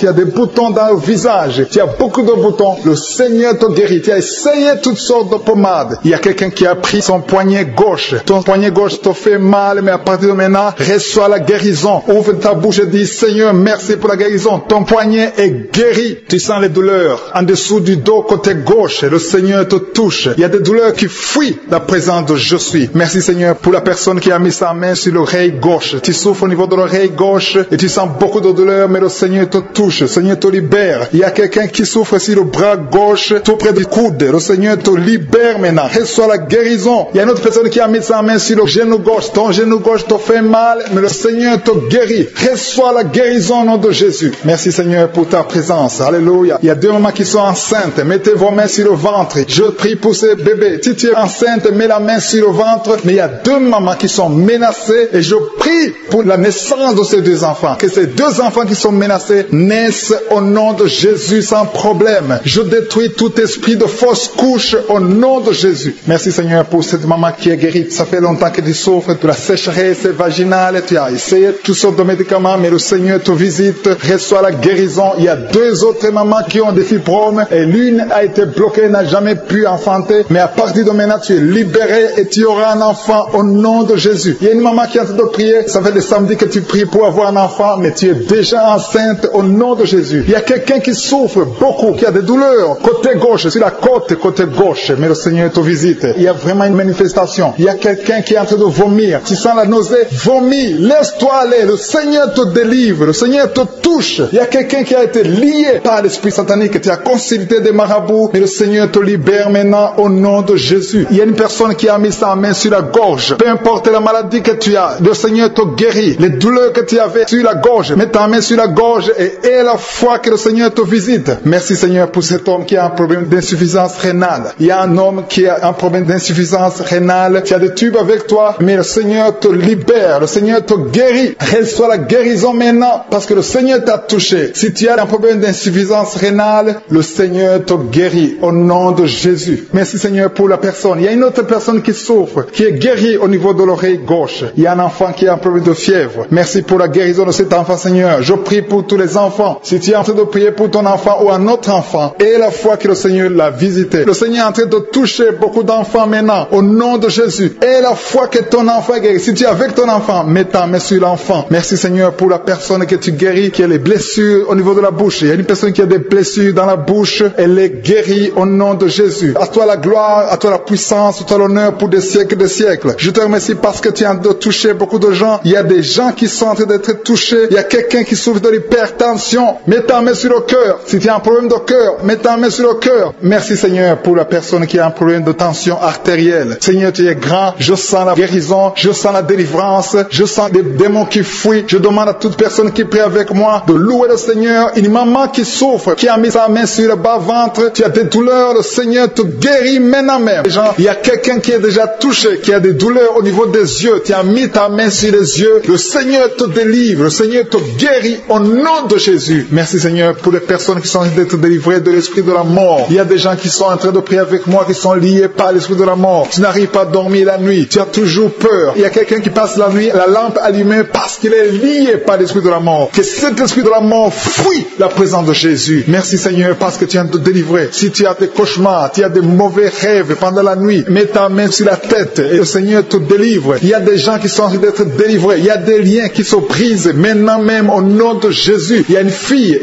dans le visage, qui a beaucoup de boutons. Le Seigneur te guérit. Tu as essayé toutes sortes de pommades. Il y a quelqu'un qui a pris son poignet gauche. Ton poignet gauche te fait mal, mais à partir de maintenant, reçois la guérison. Ouvre ta bouche et dis, Seigneur, merci pour la guérison. Ton poignet est guéri. Tu sens les douleurs en dessous du dos côté gauche. Le Seigneur te touche. Il y a des douleurs qui fuient la présence de je suis. Merci Seigneur pour la personne qui a mis sa main sur l'oreille gauche. Tu souffres au niveau de l'oreille gauche et tu sens beaucoup de douleur, mais le Seigneur te touche. Le Seigneur te libère. Il y a quelqu'un qui souffre sur le bras gauche, tout près du coude. Le Seigneur te libère maintenant. Reçois la guérison. Il y a une autre personne qui a mis sa main sur le genou gauche. Ton genou gauche te fait mal, mais le Seigneur te guérit. Reçois la guérison au nom de Jésus. Merci Seigneur pour ta présence. Alléluia. Il y a 2 mamans qui sont enceintes. Mettez vos mains sur le ventre. Je prie pour ces bébés. Si tu es enceinte, mets la main sur le ventre. Mais il y a 2 mamans qui sont menacées et je prie pour la naissance de ces 2 enfants. Que ces 2 enfants qui sont menacés naissent au nom de Jésus sans problème. Je détruis tout esprit de fausse couche au nom de Jésus. Merci Seigneur pour cette maman qui est guérie. Ça fait longtemps que tu souffres de la sécheresse vaginale. Tu as essayé toutes sortes de médicaments, mais le Seigneur te visite. Reçois la guérison. Il y a 2 autres mamans qui ont des fibromes et l'une a été bloquée, n'a jamais pu enfanter. Mais à partir de maintenant, tu es libéré et tu auras un enfant au nom de Jésus. Il y a une maman qui est en train de prier. Ça fait des samedis que tu pries pour avoir un enfant, mais tu es déjà enceinte au nom de Jésus. Il y a quelqu'un qui souffre beaucoup, qui a des douleurs côté gauche, sur la côte côté gauche, mais le Seigneur te visite. Il y a vraiment une manifestation. Il y a quelqu'un qui est en train de vomir. Tu sens la nausée? Vomis. Laisse-toi aller. Le Seigneur te délivre. Le Seigneur te touche. Il y a quelqu'un qui a été lié par l'esprit satanique. Tu as consulté des marabouts, mais le Seigneur te libère maintenant au nom de Jésus. Il y a une personne qui a mis sa main sur la gorge. Peu importe la maladie que tu as, le Seigneur te guérit. Les douleurs que tu avais sur la gorge, mets ta main sur la gorge et aie la foi que le Seigneur te visite. Merci Seigneur pour cet homme qui a un problème d'insuffisance rénale. Il y a un homme qui a un problème d'insuffisance rénale. Tu as des tubes avec toi, mais le Seigneur te libère. Le Seigneur te guérit. Reçois la guérison maintenant parce que le Seigneur t'a touché. Si tu as un problème d'insuffisance rénale, le Seigneur te guérit au nom de Jésus. Merci Seigneur pour la personne. Il y a une autre personne qui souffre, qui est guérie au niveau de l'oreille gauche. Il y a un enfant qui a un problème de fièvre. Merci pour la guérison de cet enfant Seigneur. Je prie pour tous les enfants. Si tu es en train de prier pour ton enfant ou un autre enfant, et la foi que le Seigneur l'a visité. Le Seigneur est en train de toucher beaucoup d'enfants maintenant au nom de Jésus. Et la foi que ton enfant est guéri. Si tu es avec ton enfant, mets ta main sur l'enfant. Merci Seigneur pour la personne que tu guéris, qui a les blessures au niveau de la bouche. Il y a une personne qui a des blessures dans la bouche. Elle est guérie au nom de Jésus. À toi la gloire, à toi la puissance, à toi l'honneur pour des siècles et des siècles. Je te remercie parce que tu as touché beaucoup de gens. Il y a des gens qui sont en train d'être touchés. Il y a quelqu'un qui souffre de l'hypertension. Mets ta main sur le cœur. Si tu as un problème de cœur, mets ta main sur le cœur. Merci Seigneur pour la personne qui a un problème de tension artérielle. Seigneur, tu es grand. Je sens la guérison. Je sens la délivrance. Je sens des démons qui fuient. Je demande à toute personne qui prie avec moi de louer le Seigneur. Une maman qui souffre, qui a mis sa main sur le bas-ventre. Tu as des douleurs. Le Seigneur te guérit maintenant même. Il y a quelqu'un qui est déjà touché, qui a des douleurs au niveau des yeux. Tu as mis ta main sur les yeux. Le Seigneur te délivre. Le Seigneur te guérit au nom de Jésus. Merci Seigneur pour les personnes qui sont en train d'être délivrées de l'esprit de la mort. Il y a des gens qui sont en train de prier avec moi, qui sont liés par l'esprit de la mort. Tu n'arrives pas à dormir la nuit. Tu as toujours peur. Il y a quelqu'un qui passe la nuit, la lampe allumée parce qu'il est lié par l'esprit de la mort. Que cet esprit de la mort fuit la présence de Jésus. Merci Seigneur parce que tu viens de te délivrer. Si tu as des cauchemars, tu as des mauvais rêves pendant la nuit, mets ta main sur la tête et le Seigneur te délivre. Il y a des gens qui sont en train d'être délivrés. Il y a des liens qui se brisent maintenant même au nom de Jésus. Il y a une fille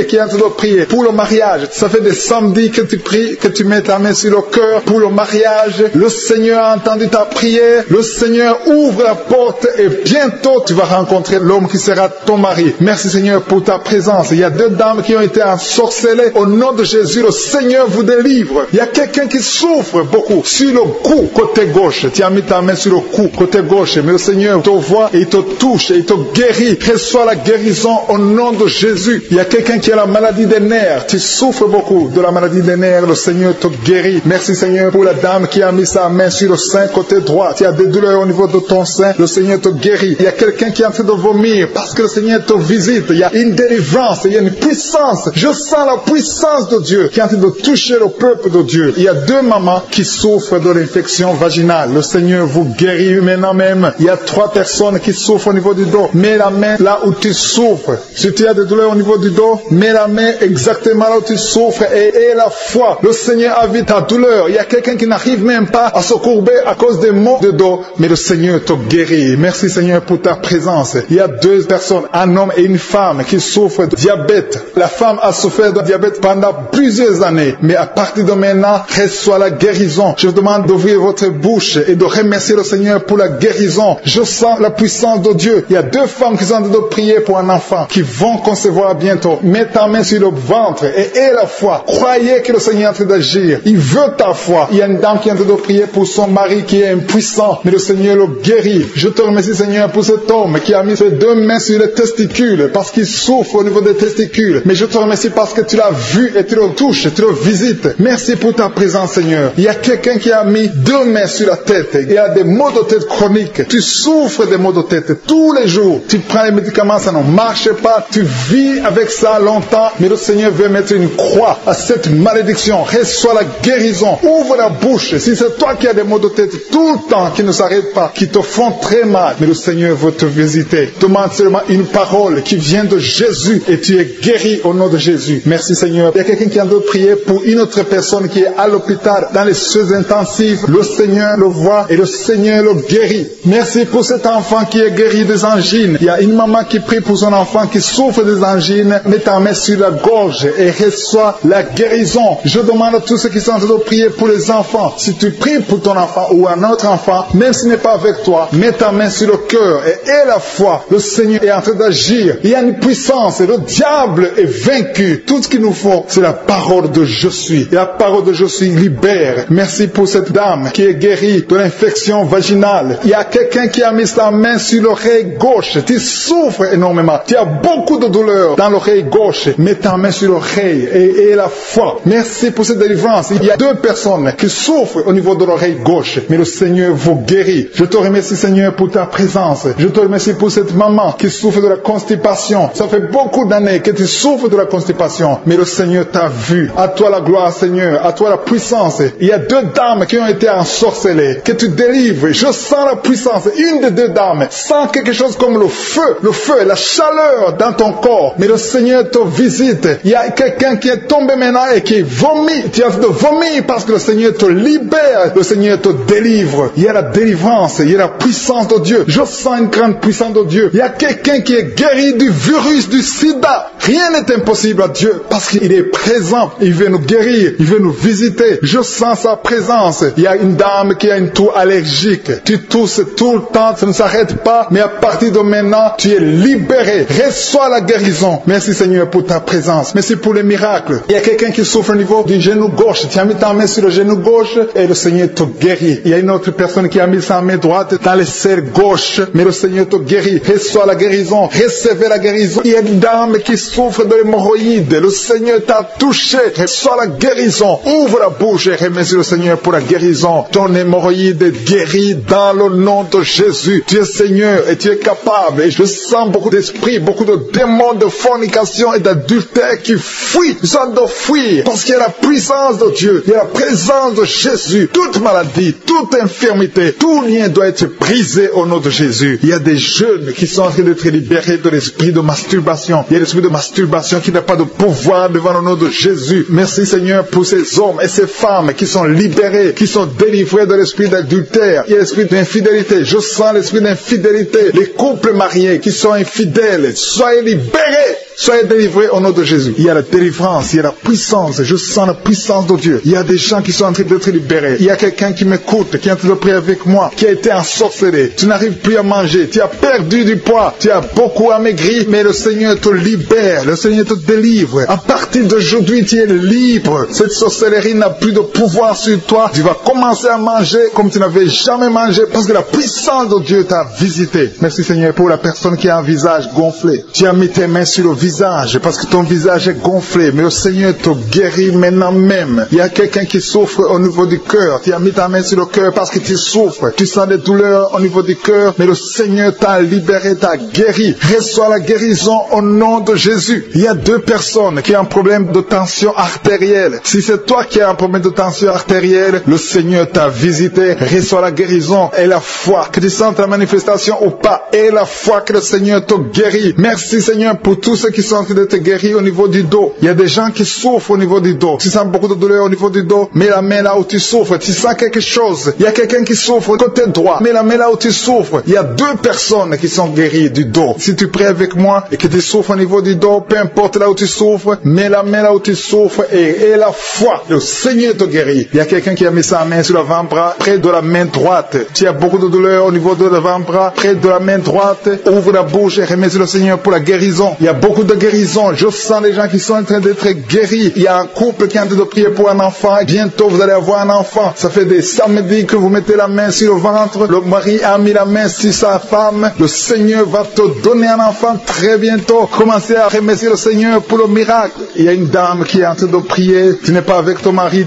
qui est en train de prier pour le mariage. Ça fait des samedis que tu pries, que tu mets ta main sur le cœur pour le mariage. Le Seigneur a entendu ta prière. Le Seigneur ouvre la porte et bientôt tu vas rencontrer l'homme qui sera ton mari. Merci Seigneur pour ta présence. Il y a 2 dames qui ont été ensorcelées. Au nom de Jésus, le Seigneur vous délivre. Il y a quelqu'un qui souffre beaucoup sur le cou, côté gauche. Tu as mis ta main sur le cou, côté gauche. Mais le Seigneur te voit et il te touche et il te guérit. Reçois la guérison au nom de Jésus. Il y a quelqu'un qui a la maladie des nerfs. Tu souffres beaucoup de la maladie des nerfs. Le Seigneur te guérit. Merci Seigneur pour la dame qui a mis sa main sur le sein côté droit. Tu as des douleurs au niveau de ton sein. Le Seigneur te guérit. Il y a quelqu'un qui est en train de vomir parce que le Seigneur te visite. Il y a une délivrance. Il y a une puissance. Je sens la puissance de Dieu qui est en train de toucher le peuple de Dieu. Il y a 2 mamans qui souffrent de l'infection vaginale. Le Seigneur vous guérit. guéris maintenant même. Il y a 3 personnes qui souffrent au niveau du dos. Mets la main là où tu souffres. Si tu as des douleurs au niveau du dos, mets la main exactement là où tu souffres et la foi. Le Seigneur a vu ta douleur. Il y a quelqu'un qui n'arrive même pas à se courber à cause des maux de dos, mais le Seigneur te guérit. Merci Seigneur pour ta présence. Il y a 2 personnes, un homme et une femme qui souffrent de diabète. La femme a souffert de diabète pendant plusieurs années, mais à partir de maintenant, reçoit la guérison. Je vous demande d'ouvrir votre bouche et de remercier le Seigneur pour la guérison. Je sens la puissance de Dieu. Il y a 2 femmes qui sont en train de prier pour un enfant qui vont concevoir bientôt. Mets ta main sur le ventre et aie la foi. Croyez que le Seigneur est en train d'agir. Il veut ta foi. Il y a une dame qui est en train de prier pour son mari qui est impuissant, mais le Seigneur le guérit. Je te remercie Seigneur pour cet homme qui a mis ses 2 mains sur les testicules parce qu'il souffre au niveau des testicules. Mais je te remercie parce que tu l'as vu et tu le touches, tu le visites. Merci pour ta présence Seigneur. Il y a quelqu'un qui a mis 2 mains sur la tête. Il y a des maux de tête chroniques. Tu souffres des maux de tête tous les jours. Tu prends les médicaments, ça ne marche pas. Tu vis avec ça longtemps, mais le Seigneur veut mettre une croix à cette malédiction. Reçois la guérison. Ouvre la bouche. Si c'est toi qui as des maux de tête tout le temps, qui ne s'arrêtent pas, qui te font très mal, mais le Seigneur veut te visiter. Demande seulement une parole qui vient de Jésus et tu es guéri au nom de Jésus. Merci Seigneur. Il y a quelqu'un qui a de prier pour une autre personne qui est à l'hôpital dans les soins intensifs. Le Seigneur le voit et le Seigneur le guérit. Merci pour cet enfant qui est guéri des angines. Il y a une maman qui prie pour son enfant qui souffre des angines. Mets ta main sur la gorge et reçois la guérison. Je demande à tous ceux qui sont en train de prier pour les enfants. Si tu pries pour ton enfant ou un autre enfant, même s'il n'est pas avec toi, mets ta main sur le cœur et aie la foi. Le Seigneur est en train d'agir. Il y a une puissance et le diable est vaincu. Tout ce qu'il nous faut, c'est la parole de je suis. Et la parole de je suis libère. Merci pour cette dame qui est guérie de l'infection vaginale. Il y a quelqu'un qui a mis sa main sur l'oreille gauche. Tu souffres énormément. Tu as beaucoup de douleur dans l'oreille gauche. Mets ta main sur l'oreille et aie la foi. Merci pour cette délivrance. Il y a 2 personnes qui souffrent au niveau de l'oreille gauche, mais le Seigneur vous guérit. Je te remercie Seigneur pour ta présence. Je te remercie pour cette maman qui souffre de la constipation. Ça fait beaucoup d'années que tu souffres de la constipation, mais le Seigneur t'a vu. À toi la gloire Seigneur, à toi la puissance. Il y a 2 dames qui ont été ensorcelées, que tu délivres. Je sens la puissance. Une des 2 dames sent quelque chose comme le feu, la chaleur dans ton corps, mais le Seigneur te visite. Il y a quelqu'un qui est tombé maintenant et qui vomit. Tu as de vomir parce que le Seigneur te libère, le Seigneur te délivre. Il y a la délivrance, il y a la puissance de Dieu. Je sens une grande puissance de Dieu. Il y a quelqu'un qui est guéri du virus du sida. Rien n'est impossible à Dieu parce qu'il est présent. Il veut nous guérir, il veut nous visiter. Je sens sa présence. Il y a une dame qui a une toux allergique. Tu tousses tout le temps, ça ne s'arrête pas, mais à partir de maintenant, tu es libéré. Reçois la guérison. Merci Seigneur pour ta présence. Merci pour les miracles. Il y a quelqu'un qui souffre au niveau du genou gauche. Tu as mis ta main sur le genou gauche et le Seigneur te guérit. Il y a une autre personne qui a mis sa main droite dans le cerveau gauche, mais le Seigneur te guérit. Reçois la guérison. Recevez la guérison. Il y a une dame qui souffre de l'hémorroïde. Le Seigneur t'a touché. Reçois la guérison. Ouvre la bouche et remercie le Seigneur pour la guérison. Ton hémorroïde est guéri dans le nom de Jésus. Tu es Seigneur et tu es capable. Et je sens beaucoup d'esprits, beaucoup de démons de fornication et d'adultère qui fuient. Ils sont de fuir parce qu'il y a la puissance de Dieu. Il y a la présence de Jésus. Toute maladie, toute infirmité, tout lien doit être brisé au nom de Jésus. Il y a des jeunes qui sont en train d'être libérés de l'esprit de masturbation. Il y a l'esprit de masturbation qui n'a pas de pouvoir devant le nom de Jésus. Merci Seigneur pour ces hommes et ces femmes qui sont libérés, qui sont délivrés de l'esprit d'adultère. Il y a l'esprit d'infidélité. Je sens l'esprit d'infidélité. Les couples mariés qui sont infidèles, soyez libérés. Soyez délivrés au nom de Jésus. Il y a la délivrance, il y a la puissance. Je sens la puissance de Dieu. Il y a des gens qui sont en train d'être libérés. Il y a quelqu'un qui m'écoute, qui est en train de prier avec moi, qui a été ensorcelé. Tu n'arrives plus à manger. Tu as perdu du poids. Tu as beaucoup amaigri, mais le Seigneur te libère. Le Seigneur te délivre. À partir d'aujourd'hui, tu es libre. Cette sorcellerie n'a plus de pouvoir sur toi. Tu vas commencer à manger comme tu n'avais jamais mangé parce que la puissance de Dieu t'a visité. Merci Seigneur pour la personne qui a un visage gonflé. Tu as mis tes mains sur le visage, parce que ton visage est gonflé, mais le Seigneur te guérit maintenant même. Il y a quelqu'un qui souffre au niveau du cœur, tu as mis ta main sur le cœur parce que tu souffres, tu sens des douleurs au niveau du cœur, mais le Seigneur t'a libéré, t'a guéri. Reçois la guérison au nom de Jésus. Il y a 2 personnes qui ont un problème de tension artérielle. Si c'est toi qui as un problème de tension artérielle, le Seigneur t'a visité, reçois la guérison et la foi, que tu sentes la manifestation ou pas, et la foi que le Seigneur te guérit. Merci Seigneur pour tous ceux qui sont en train de te guérir au niveau du dos. Il y a des gens qui souffrent au niveau du dos. Tu sens beaucoup de douleur au niveau du dos, mets la main là où tu souffres. Tu sens quelque chose. Il y a quelqu'un qui souffre côté droit, mets la main là où tu souffres. Il y a 2 personnes qui sont guéries du dos. Si tu pries avec moi et que tu souffres au niveau du dos, peu importe là où tu souffres, mets la main là où tu souffres et la foi, le Seigneur te guérit. Il y a quelqu'un qui a mis sa main sur l'avant-bras, près de la main droite. Tu as beaucoup de douleur au niveau de l'avant-bras, près de la main droite. Ouvre la bouche et remercie le Seigneur pour la guérison. Il y a beaucoup de guérison. Je sens les gens qui sont en train d'être guéris. Il y a un couple qui est en train de prier pour un enfant. Bientôt, vous allez avoir un enfant. Ça fait des samedis que vous mettez la main sur le ventre. Le mari a mis la main sur sa femme. Le Seigneur va te donner un enfant très bientôt. Commencez à remercier le Seigneur pour le miracle. Il y a une dame qui est en train de prier. Tu n'es pas avec ton mari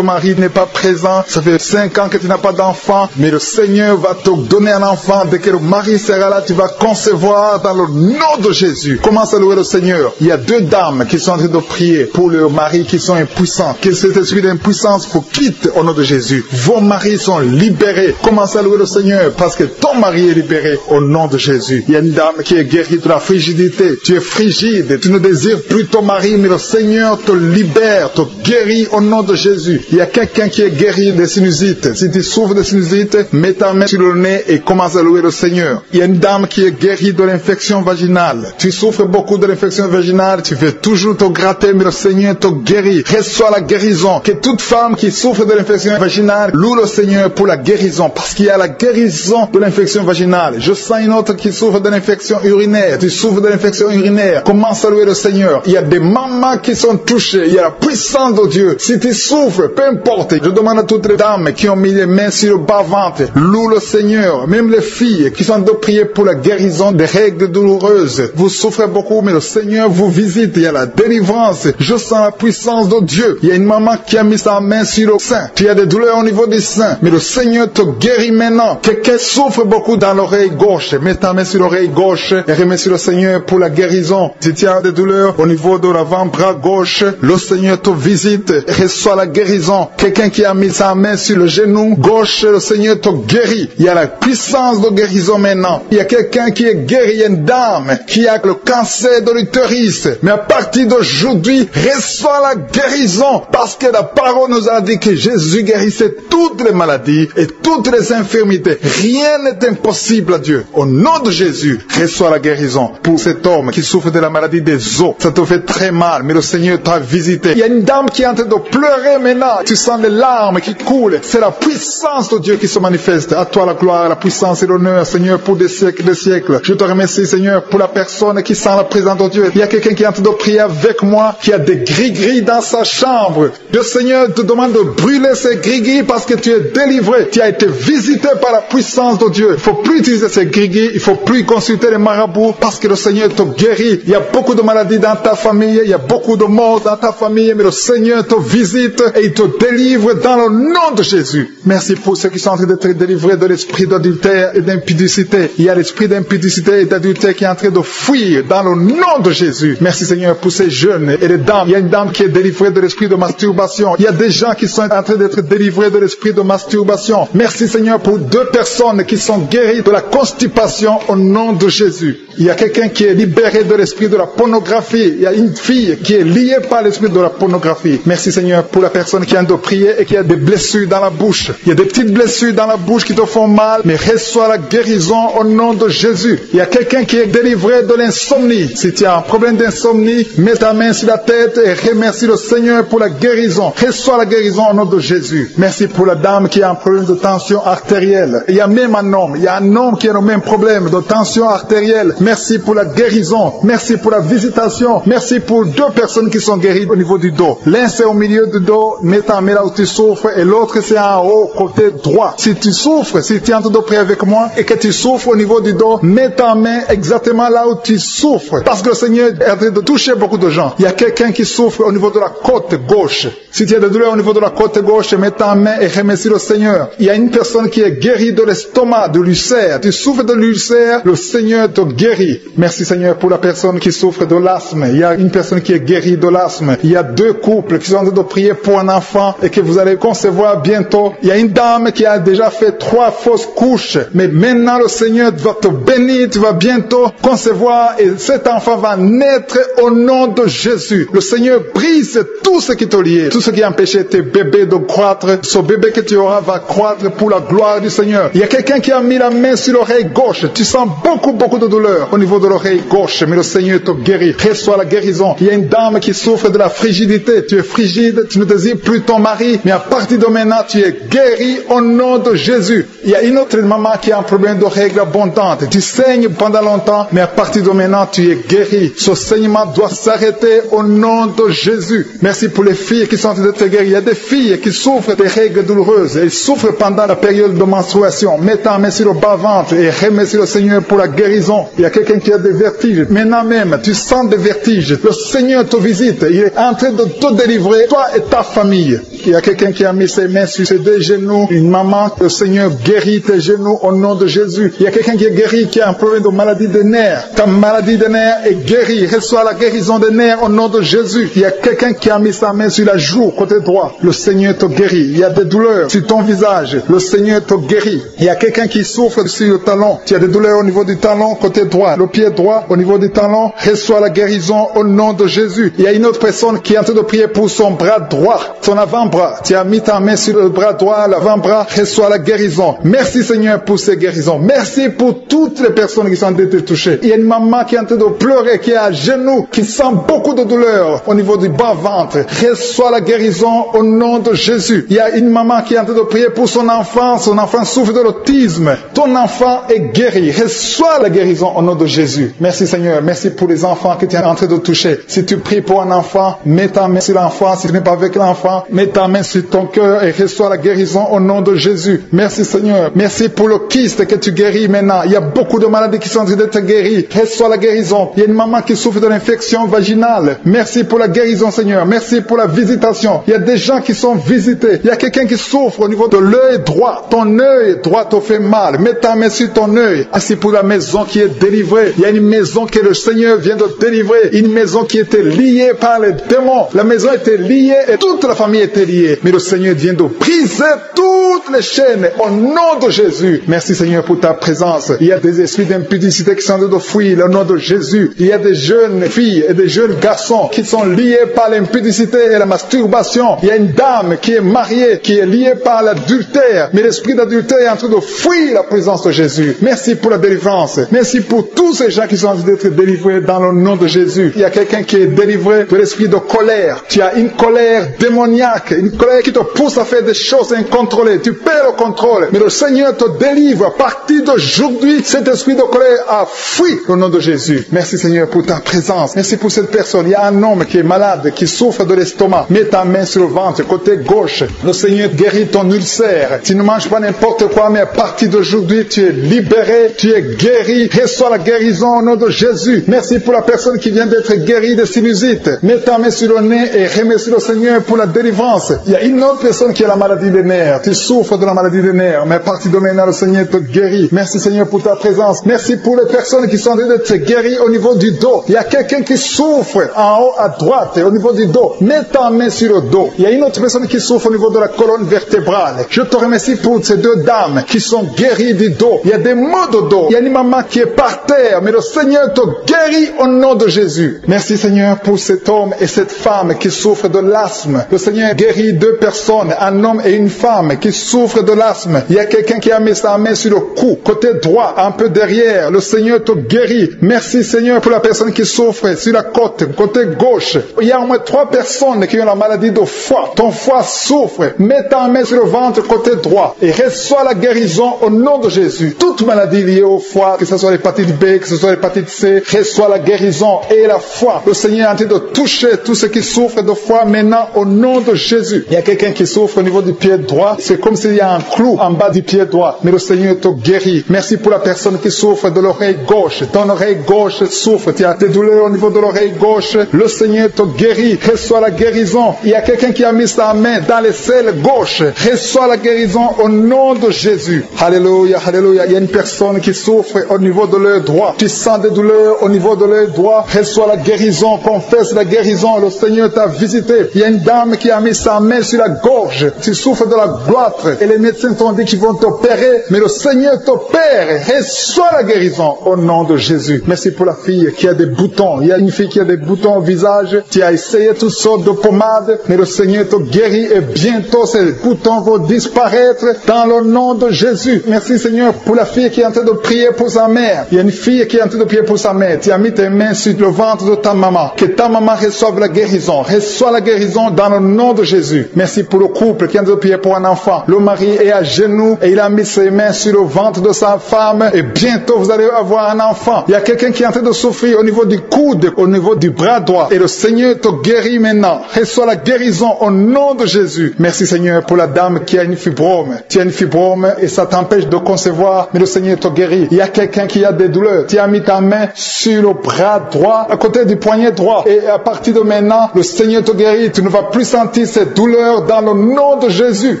n'est pas présent. Ça fait 5 ans que tu n'as pas d'enfant. Mais le Seigneur va te donner un enfant. Dès que le mari sera là, tu vas concevoir dans le nom de Jésus. Commence à louer le Seigneur. Il y a 2 dames qui sont en train de prier pour leurs maris qui sont impuissants. Que cet esprit d'impuissance vous quitte au nom de Jésus. Vos maris sont libérés. Commence à louer le Seigneur parce que ton mari est libéré au nom de Jésus. Il y a une dame qui est guérie de la frigidité. Tu es frigide. Tu ne désires plus ton mari, mais le Seigneur te libère, te guérit au nom de Jésus. Il y a quelqu'un qui est guéri des sinusites. Si tu souffres de sinusite, mets ta main sur le nez et commence à louer le Seigneur. Il y a une dame qui est guérie de l'infection vaginale. Tu souffres beaucoup de l'infection vaginale, tu veux toujours te gratter, mais le Seigneur te guérit. Reçois la guérison. Que toute femme qui souffre de l'infection vaginale loue le Seigneur pour la guérison, parce qu'il y a la guérison de l'infection vaginale. Je sens une autre qui souffre de l'infection urinaire. Tu souffres de l'infection urinaire. Commence à louer le Seigneur. Il y a des mamans qui sont touchées. Il y a la puissance de Dieu. Si tu souffres, peu importe. Je demande à toutes les dames qui ont mis les mains sur le bas-ventre, loue le Seigneur. Même les filles qui sont de prier pour la guérison des règles douloureuses. Vous souffrez beaucoup, mais le Seigneur vous visite. Il y a la délivrance. Je sens la puissance de Dieu. Il y a une maman qui a mis sa main sur le sein. Tu as des douleurs au niveau du sein, mais le Seigneur te guérit maintenant. Quelqu'un souffre beaucoup dans l'oreille gauche. Mets ta main sur l'oreille gauche et remercie le Seigneur pour la guérison. Si tu as des douleurs au niveau de l'avant-bras gauche, le Seigneur te visite et reçoit la guérison. Quelqu'un qui a mis sa main sur le genou gauche, le Seigneur te guérit. Il y a la puissance de guérison maintenant. Il y a quelqu'un qui est guéri, il y a une dame qui a le cancer de l'utérus. Mais à partir d'aujourd'hui, reçoit la guérison parce que la parole nous a dit que Jésus guérissait toutes les maladies et toutes les infirmités. Rien n'est impossible à Dieu. Au nom de Jésus, reçois la guérison pour cet homme qui souffre de la maladie des os. Ça te fait très mal, mais le Seigneur t'a visité. Il y a une dame qui est en train de pleurer maintenant. Tu sens les larmes qui coulent. C'est la puissance de Dieu qui se manifeste. À toi la gloire, la puissance et l'honneur, Seigneur, pour des siècles et des siècles. Je te remercie, Seigneur, pour la personne qui sent la présence de Dieu. Il y a quelqu'un qui est en train de prier avec moi, qui a des gris-gris dans sa chambre. Le Seigneur te demande de brûler ces gris-gris parce que tu es délivré. Tu as été visité par la puissance de Dieu. Il ne faut plus utiliser ces gris-gris. Il ne faut plus consulter les marabouts parce que le Seigneur te guérit. Il y a beaucoup de maladies dans ta famille. Il y a beaucoup de morts dans ta famille. Mais le Seigneur te visite et il te délivre dans le nom de Jésus. Merci pour ceux qui sont en train d'être délivrés de l'esprit d'adultère et d'impudicité. Il y a l'esprit d'impudicité et d'adultère qui est en train de fuir dans le nom de Jésus. Merci Seigneur pour ces jeunes et les dames. Il y a une dame qui est délivrée de l'esprit de masturbation. Il y a des gens qui sont en train d'être délivrés de l'esprit de masturbation. Merci Seigneur pour 2 personnes qui sont guéries de la constipation au nom de Jésus. Il y a quelqu'un qui est libéré de l'esprit de la pornographie. Il y a une fille qui est liée par l'esprit de la pornographie. Merci Seigneur pour la personne qui vient de prier et qui a des blessures dans la bouche. Il y a des petites blessures dans la bouche qui te font mal, mais reçois la guérison au nom de Jésus. Il y a quelqu'un qui est délivré de l'insomnie. Si tu as un problème d'insomnie, mets ta main sur la tête et remercie le Seigneur pour la guérison. Reçois la guérison au nom de Jésus. Merci pour la dame qui a un problème de tension artérielle. Il y a même un homme. Il y a un homme qui a le même problème de tension artérielle. Merci pour la guérison. Merci pour la visitation. Merci pour 2 personnes qui sont guéries au niveau du dos. L'un c'est au milieu du dos, mets ta main là où tu souffres, et l'autre c'est en haut, côté droit. Si tu souffres, si tu es en train de prier avec moi et que tu souffres au niveau du dos, mets ta main exactement là où tu souffres. Parce que le Seigneur Seigneur est en train de toucher beaucoup de gens. Il y a quelqu'un qui souffre au niveau de la côte gauche. Si tu as des douleurs au niveau de la côte gauche, mets ta main et remercie le Seigneur. Il y a une personne qui est guérie de l'estomac, de l'ulcère. Tu souffres de l'ulcère, le Seigneur te guérit. Merci Seigneur pour la personne qui souffre de l'asthme. Il y a une personne qui est guérie de l'asthme. Il y a 2 couples qui sont en train de prier pour un enfant et que vous allez concevoir bientôt. Il y a une dame qui a déjà fait 3 fausses couches. Mais maintenant le Seigneur va te bénir, tu vas bientôt concevoir et cet enfant va naître au nom de Jésus. Le Seigneur brise tout ce qui te lie, tout ce qui empêchait tes bébés de croître. Ce bébé que tu auras va croître pour la gloire du Seigneur. Il y a quelqu'un qui a mis la main sur l'oreille gauche. Tu sens beaucoup de douleur au niveau de l'oreille gauche, mais le Seigneur te guérit. Reçois la guérison. Il y a une dame qui souffre de la frigidité. Tu es frigide, tu ne désires plus ton mari, mais à partir de maintenant, tu es guéri au nom de Jésus. Il y a une autre maman qui a un problème de règles abondantes. Tu saignes pendant longtemps, mais à partir de maintenant, tu es guéri. Ce saignement doit s'arrêter au nom de Jésus. Merci pour les filles qui sont en train d'être guéries. Il y a des filles qui souffrent des règles douloureuses. Elles souffrent pendant la période de menstruation. Mets ta main sur le bas-ventre et remercie le Seigneur pour la guérison. Il y a quelqu'un qui a des vertiges. Maintenant même, tu sens des vertiges. Le Seigneur te visite. Il est en train de te délivrer, toi et ta famille. Il y a quelqu'un qui a mis ses mains sur ses 2 genoux. Une maman, le Seigneur guérit tes genoux au nom de Jésus. Il y a quelqu'un qui est guéri, qui a un problème de maladie des nerfs. Ta maladie des nerfs est guérie. Reçois la guérison des nerfs au nom de Jésus. Il y a quelqu'un qui a mis sa main sur la joue, côté droit. Le Seigneur te guérit. Il y a des douleurs sur ton visage. Le Seigneur te guérit. Il y a quelqu'un qui souffre sur le talon. Tu as des douleurs au niveau du talon, côté droit. Le pied droit, au niveau du talon. Reçois la guérison au nom de Jésus. Il y a une autre personne qui est en train de prier pour son bras droit, son avant-bras. Tu as mis ta main sur le bras droit, l'avant-bras. Reçois la guérison. Merci Seigneur pour ces guérisons. Merci pour toutes les personnes qui sont en train d'être touchées. Il y a une maman qui est en train de pleurer, qui est à genoux, qui sent beaucoup de douleur au niveau du bas-ventre. Reçois la guérison au nom de Jésus. Il y a une maman qui est en train de prier pour son enfant. Son enfant souffre de l'autisme. Ton enfant est guéri. Reçois la guérison au nom de Jésus. Merci Seigneur. Merci pour les enfants que tu es en train de toucher. Si tu pries pour un enfant, mets ta main sur l'enfant. Si tu n'es pas avec l'enfant, mets ta main sur ton cœur et reçois la guérison au nom de Jésus. Merci Seigneur. Merci pour le kyste que tu guéris maintenant. Il y a beaucoup de maladies qui sont en train d'être guéries. Reçois la guérison. Il y a une maman qui souffre de l'infection vaginale. Merci pour la guérison Seigneur. Merci pour la visitation. Il y a des gens qui sont visités. Il y a quelqu'un qui souffre au niveau de l'œil droit. Ton œil droit te fait mal. Mets ta main sur ton œil. Merci pour la maison qui est délivrée. Il y a une maison que le Seigneur vient de délivrer. Une maison qui était liée par les démons. La maison était liée et toute la famille était liée. Mais le Seigneur vient de briser toutes les chaînes au nom de Jésus. Merci Seigneur pour ta présence. Il y a des esprits d'impudicité qui sont en train de fuir le nom de Jésus. Il y a des jeunes filles et des jeunes garçons qui sont liés par l'impudicité et la masturbation. Il y a une dame qui est mariée, qui est liée par l'adultère. Mais l'esprit d'adultère est en train de fuir la présence de Jésus. Merci pour la délivrance. Merci pour tous ces gens qui sont en train d'être délivrés dans le nom de Jésus. Il y a quelqu'un qui est délivré de l'esprit de colère. Tu as une colère démoniaque, une colère qui te pousse à faire des choses incontrôlées. Tu perds le contrôle. Mais le Seigneur te délivre. À partir d'aujourd'hui, cet esprit de colère a fui au nom de Jésus. Merci Seigneur pour ta présence. Merci pour cette personne. Il y a un homme qui est malade, qui souffre de l'estomac. Mets ta main sur le ventre, côté gauche. Le Seigneur guérit ton ulcère. Tu ne manges pas n'importe quoi, mais à partir d'aujourd'hui, tu es libéré, tu es guéri. Reçois la guérison au nom de Jésus. Merci pour la personne qui vient d'être guérie de sinusite. Mets ta main sur le nez et remercie le Seigneur pour la délivrance. Il y a une autre personne qui a la maladie des nerfs. Tu souffres de la maladie des nerfs, mais à partir de maintenant, le Seigneur te guérit. Merci Seigneur pour ta présence. Merci pour les personnes qui sont en train d'être guéries au niveau du dos. Il y a quelqu'un qui souffre en haut à droite, au niveau du dos. Mets ta main sur le dos. Il y a une autre personne qui souffre au niveau de la colonne vertébrale. Je te remercie pour ces 2 dames qui sont guéries du dos. Il y a des maux de dos. Il y a une maman qui est par terre, mais le Seigneur te guérit au nom de Jésus. Merci Seigneur pour cet homme et cette femme qui souffrent de l'asthme. Le Seigneur guérit 2 personnes, un homme et une femme qui souffrent de l'asthme. Il y a quelqu'un qui a mis sa main sur le cou, côté droit, un peu derrière. Le Seigneur te guérit. Merci Seigneur pour la personne qui souffre sur la côte, côté gauche. Il y a au moins 3 personnes qui ont la maladie de foie. Ton foie souffre. Mets ta main sur le ventre, côté droit, et reçois la guérison au nom de Jésus. Toute maladie liée au foie, que ce soit l'hépatite B, que ce soit l'hépatite C, reçois la guérison et la foi. Le Seigneur est en train de toucher tous ceux qui souffrent de foie maintenant au nom de Jésus. Il y a quelqu'un qui souffre au niveau du pied droit. C'est comme s'il y a un clou en bas du pied droit. Mais le Seigneur te guérit. Merci pour la personne qui souffre de l'oreille gauche. Ton oreille gauche souffre. Tu a des douleurs au niveau de l'oreille gauche, le Seigneur te guérit. Reçois la guérison. Il y a quelqu'un qui a mis sa main dans l'aisselle gauche. Reçois la guérison au nom de Jésus. Alléluia, alléluia. Il y a une personne qui souffre au niveau de l'œil droit. Tu sens des douleurs au niveau de l'œil droit. Reçois la guérison. Confesse la guérison. Le Seigneur t'a visité. Il y a une dame qui a mis sa main sur la gorge. Tu souffres de la gloître. Et les médecins t'ont dit qu'ils vont t'opérer. Mais le Seigneur t'opère. Reçois la guérison au nom de Jésus. Merci pour la fille qui a des boutons. Il y a une fille qui a des boutons au visage. Tu as essayé toutes sortes de pommades. Mais le Seigneur te guérit. Et bientôt ces boutons vont disparaître dans le nom de Jésus. Merci Seigneur pour la fille qui est en train de prier pour sa mère. Il y a une fille qui est en train de prier pour sa mère. Tu as mis tes mains sur le ventre de ta maman. Que ta maman reçoive la guérison. Reçois la guérison dans le nom de Jésus. Merci pour le couple qui est en train de prier pour un enfant. Le mari est à genoux et il a mis ses mains sur le ventre de sa femme. Et bientôt vous allez avoir un enfant. Il y a quelqu'un qui est en train de souffrir au niveau du coude, au niveau du bras droit. Et le Seigneur te guérit maintenant. Reçois la guérison au nom de Jésus. Merci Seigneur pour la dame qui a une fibrome. Tu as une fibrome et ça t'empêche de concevoir, mais le Seigneur te guérit. Il y a quelqu'un qui a des douleurs. Tu as mis ta main sur le bras droit, à côté du poignet droit. Et à partir de maintenant, le Seigneur te guérit. Tu ne vas plus sentir ces douleurs dans le nom de Jésus.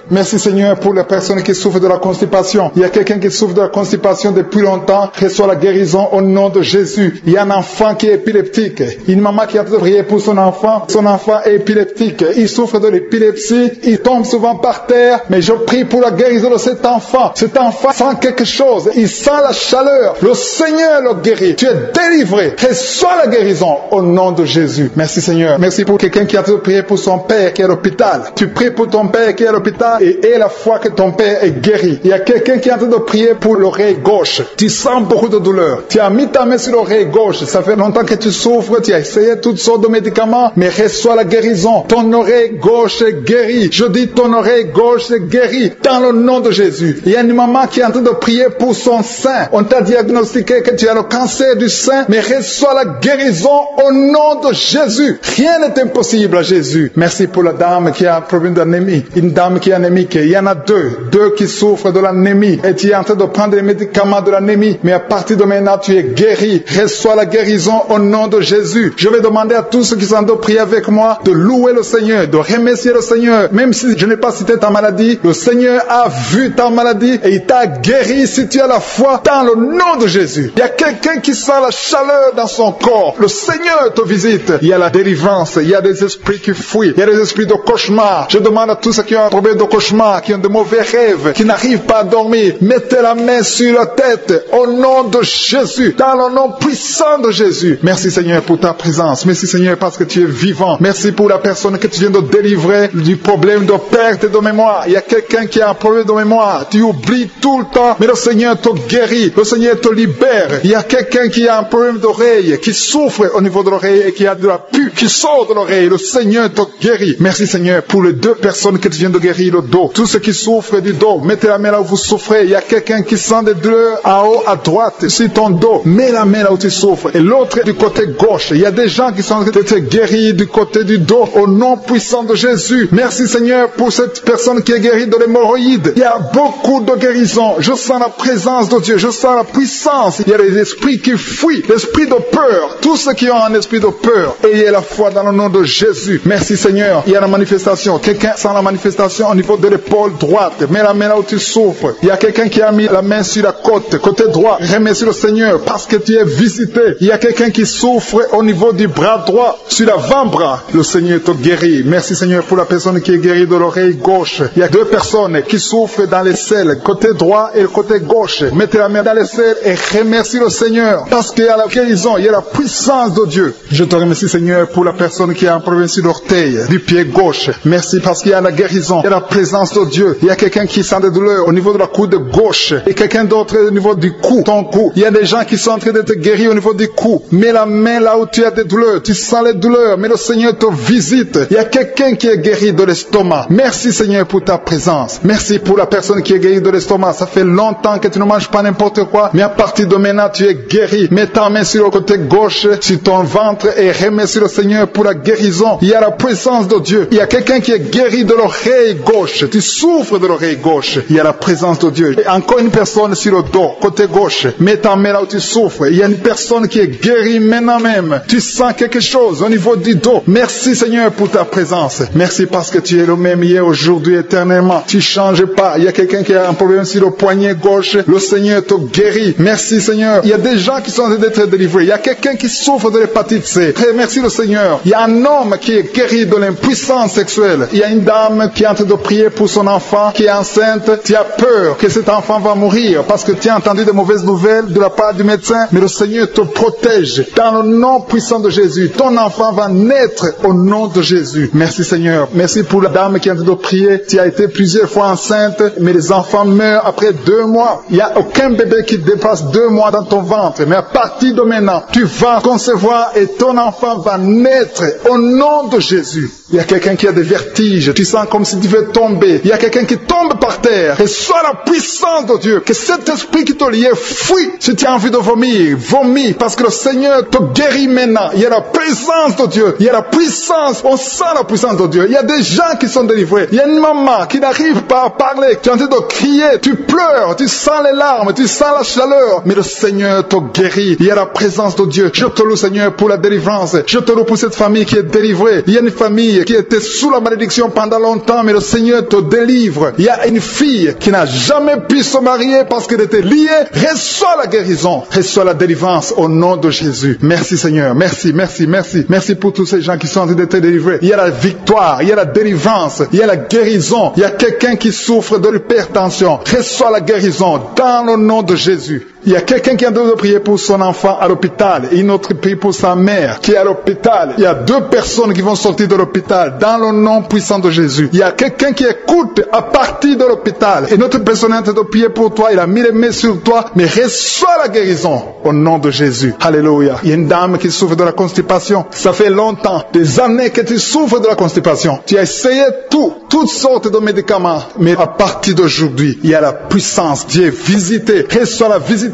Merci Seigneur pour les personnes qui souffrent de la constipation. Il y a quelqu'un qui souffre de la constipation depuis longtemps. Reçois la guérison au nom de Jésus. Il y a un enfant qui est épileptique. Une maman qui a prié pour son enfant. Son enfant est épileptique. Il souffre de l'épilepsie. Il tombe souvent par terre. Mais je prie pour la guérison de cet enfant. Cet enfant sent quelque chose. Il sent la chaleur. Le Seigneur le guérit. Tu es délivré. Reçois la guérison au nom de Jésus. Merci Seigneur. Merci pour quelqu'un qui a prié pour son père qui est à l'hôpital. Tu pries pour ton père qui est à l'hôpital et aie la foi que ton père est guéri. Il y a quelqu'un qui est en train de prier pour l'oreille gauche. Tu sens beaucoup de douleur. Tu as mis ta main sur l'oreille gauche. Ça fait longtemps que tu souffres. Tu as essayé toutes sortes de médicaments. Mais reçois la guérison. Ton oreille gauche est guérie. Je dis ton oreille gauche est guérie. Dans le nom de Jésus. Il y a une maman qui est en train de prier pour son sein. On t'a diagnostiqué que tu as le cancer du sein. Mais reçois la guérison au nom de Jésus. Rien n'est impossible à Jésus. Merci pour la dame qui a un problème d'anémie. Une dame qui est anémique. Il y en a deux qui souffrent de l'anémie. Et tu es en train de prendre les médicaments de l'anémie. Mais à partir de maintenant, tu es guéri. Reçois la guérison au nom de Jésus. Je vais demander à tous ceux qui sont en train de prier avec moi de louer le Seigneur, de remercier le Seigneur. Même si je n'ai pas cité ta maladie, le Seigneur a vu ta maladie et il t'a guéri si tu as la foi dans le nom de Jésus. Il y a quelqu'un qui sent la chaleur dans son corps. Le Seigneur te visite. Il y a la délivrance. Il y a des esprits qui fuient. Il y a des esprits de cauchemar. Je demande à tous ceux qui ont un problème de cauchemar, qui ont de mauvais rêves, qui n'arrivent pas à dormir, mettez la main sur la tête au nom de Jésus, dans le nom puissant de Jésus. Merci Seigneur pour ta présence. Merci Seigneur parce que tu es vivant. Merci pour la personne que tu viens de délivrer du problème de perte de mémoire. Il y a quelqu'un qui a un problème de mémoire. Tu oublies tout le temps, mais le Seigneur te guérit. Le Seigneur te libère. Il y a quelqu'un qui a un problème d'oreille, qui souffre au niveau de l'oreille et qui a de la pus qui sort de l'oreille. Le Seigneur te guérit. Merci Seigneur pour les deux personnes que tu viens de guérir le dos. Tous ceux qui souffrent du dos, mettez la main là où vous souffrez. Il y a quelqu'un qui sent des douleurs en haut à droite sur ton dos. Mets la main là où tu souffres. Et l'autre du côté gauche. Il y a des gens qui sont en train de te guérir du côté du dos au nom puissant de Jésus. Merci Seigneur pour cette personne qui est guérie de l'hémorroïde. Il y a beaucoup de guérisons. Je sens la présence de Dieu. Je sens la puissance. Il y a des esprits qui fuient. L'esprit de peur. Tous ceux qui ont un esprit de peur. Ayez la foi dans le nom de Jésus. Merci Seigneur. Il y a la manifestation. Quelqu'un sent la manifestation au niveau de l'épaule droite. Mets la main là où tu souffres. Il y a quelqu'un qui a mis la main sur la côte. Côté droit. Remercie le Seigneur parce que tu es visité. Il y a quelqu'un qui souffre au niveau du bras droit. Sur l'avant-bras. Le Seigneur te guérit. Merci Seigneur pour la personne qui est guérie de l'oreille gauche. Il y a deux personnes qui souffrent dans les selles. Côté droit et le côté gauche. Mettez la main dans les selles et remercie le Seigneur. Parce qu'il y a la guérison. Il y a la puissance de Dieu. Je te remercie Seigneur pour la personne qui a un problème sur l'orteil. Du pied gauche. Merci parce qu'il y a la guérison. Il y a la présence de Dieu. Il y a quelqu'un qui sent des douleurs au niveau de la coude gauche. Et quelqu'un d'autre au niveau du cou. Ton cou. Il y a des gens qui sont en train de te guérir au niveau du cou. Mets la main là où tu as des douleurs. Tu sens les douleurs. Mais le Seigneur te visite. Il y a quelqu'un qui est guéri de l'estomac. Merci Seigneur pour ta présence. Merci pour la personne qui est guérie de l'estomac. Ça fait longtemps que tu ne manges pas n'importe quoi. Mais à partir de maintenant, tu es guéri. Mets ta main sur le côté gauche, sur ton ventre et remercie le Seigneur pour la guérison. Il y a la présence de Dieu. Il y a quelqu'un qui est guéri de l'oreille gauche. Tu souffres de l'oreille gauche. Il y a la présence de Dieu. Et encore une personne sur le dos, côté gauche. Mets ta main là où tu souffres. Il y a une personne qui est guéri maintenant même. Tu sens quelque chose au niveau du dos. Merci Seigneur pour ta présence. Merci parce que tu es le même hier, aujourd'hui, éternellement. Tu changes pas. Il y a quelqu'un qui a un problème sur le poignet gauche. Le Seigneur te guérit. Merci Seigneur. Il y a des gens qui sont en train d'être délivrés. Il y a quelqu'un qui souffre de l'hépatite C. Merci le Seigneur. Il y a un homme qui est guéri de l'impuissance sexuelle. Il y a une dame qui est en train de prier pour son enfant qui est enceinte. Tu as peur que cet enfant va mourir parce que tu as entendu de mauvaises nouvelles de la part du médecin. Mais le Seigneur te protège. Dans le nom puissant de Jésus, ton enfant va naître au nom de Jésus. Merci Seigneur. Merci pour la dame qui est en train de prier. Tu as été plusieurs fois enceinte, mais les enfants meurent après 2 mois. Il n'y a aucun bébé qui dépasse 2 mois dans ton ventre. Mais à partir de maintenant, tu vas concevoir et ton enfant va naître au nom de Jésus. Il y a quelqu'un qui a des vertiges. Tu sens comme si tu veux tomber. Il y a quelqu'un qui tombe par terre. Et soit la puissance de Dieu. Que cet esprit qui te liait fuit. Si tu as envie de vomir, vomis. Parce que le Seigneur te guérit maintenant. Il y a la présence de Dieu. Il y a la puissance. On sent la puissance de Dieu. Il y a des gens qui sont délivrés. Il y a une maman qui n'arrive pas à parler. Tu es en train de crier. Tu pleures. Tu sens les larmes. Tu sens la chaleur. Mais le Seigneur te guérit. Il y a la présence de Dieu. Je te loue Seigneur pour la délivrance. Je te loue pour cette famille qui est délivrée. Il y a une famille qui était sous la malédiction pendant longtemps, mais le Seigneur te délivre. Il y a une fille qui n'a jamais pu se marier parce qu'elle était liée. Reçois la guérison, reçois la délivrance au nom de Jésus. Merci Seigneur, merci, merci, merci. Merci pour tous ces gens qui sont en train d'être délivrés. Il y a la victoire, il y a la délivrance, il y a la guérison. Il y a quelqu'un qui souffre de l'hypertension. Reçois la guérison dans le nom de Jésus. Il y a quelqu'un qui est en train de prier pour son enfant à l'hôpital et une autre prie pour sa mère qui est à l'hôpital. Il y a 2 personnes qui vont sortir de l'hôpital dans le nom puissant de Jésus. Il y a quelqu'un qui écoute à partir de l'hôpital et notre personne est en train de prier pour toi. Il a mis les mains sur toi, mais reçois la guérison au nom de Jésus. Alléluia. Il y a une dame qui souffre de la constipation. Ça fait longtemps, des années que tu souffres de la constipation. Tu as essayé toutes sortes de médicaments, mais à partir d'aujourd'hui, il y a la puissance. Dieu est visité. Reçois la visitation.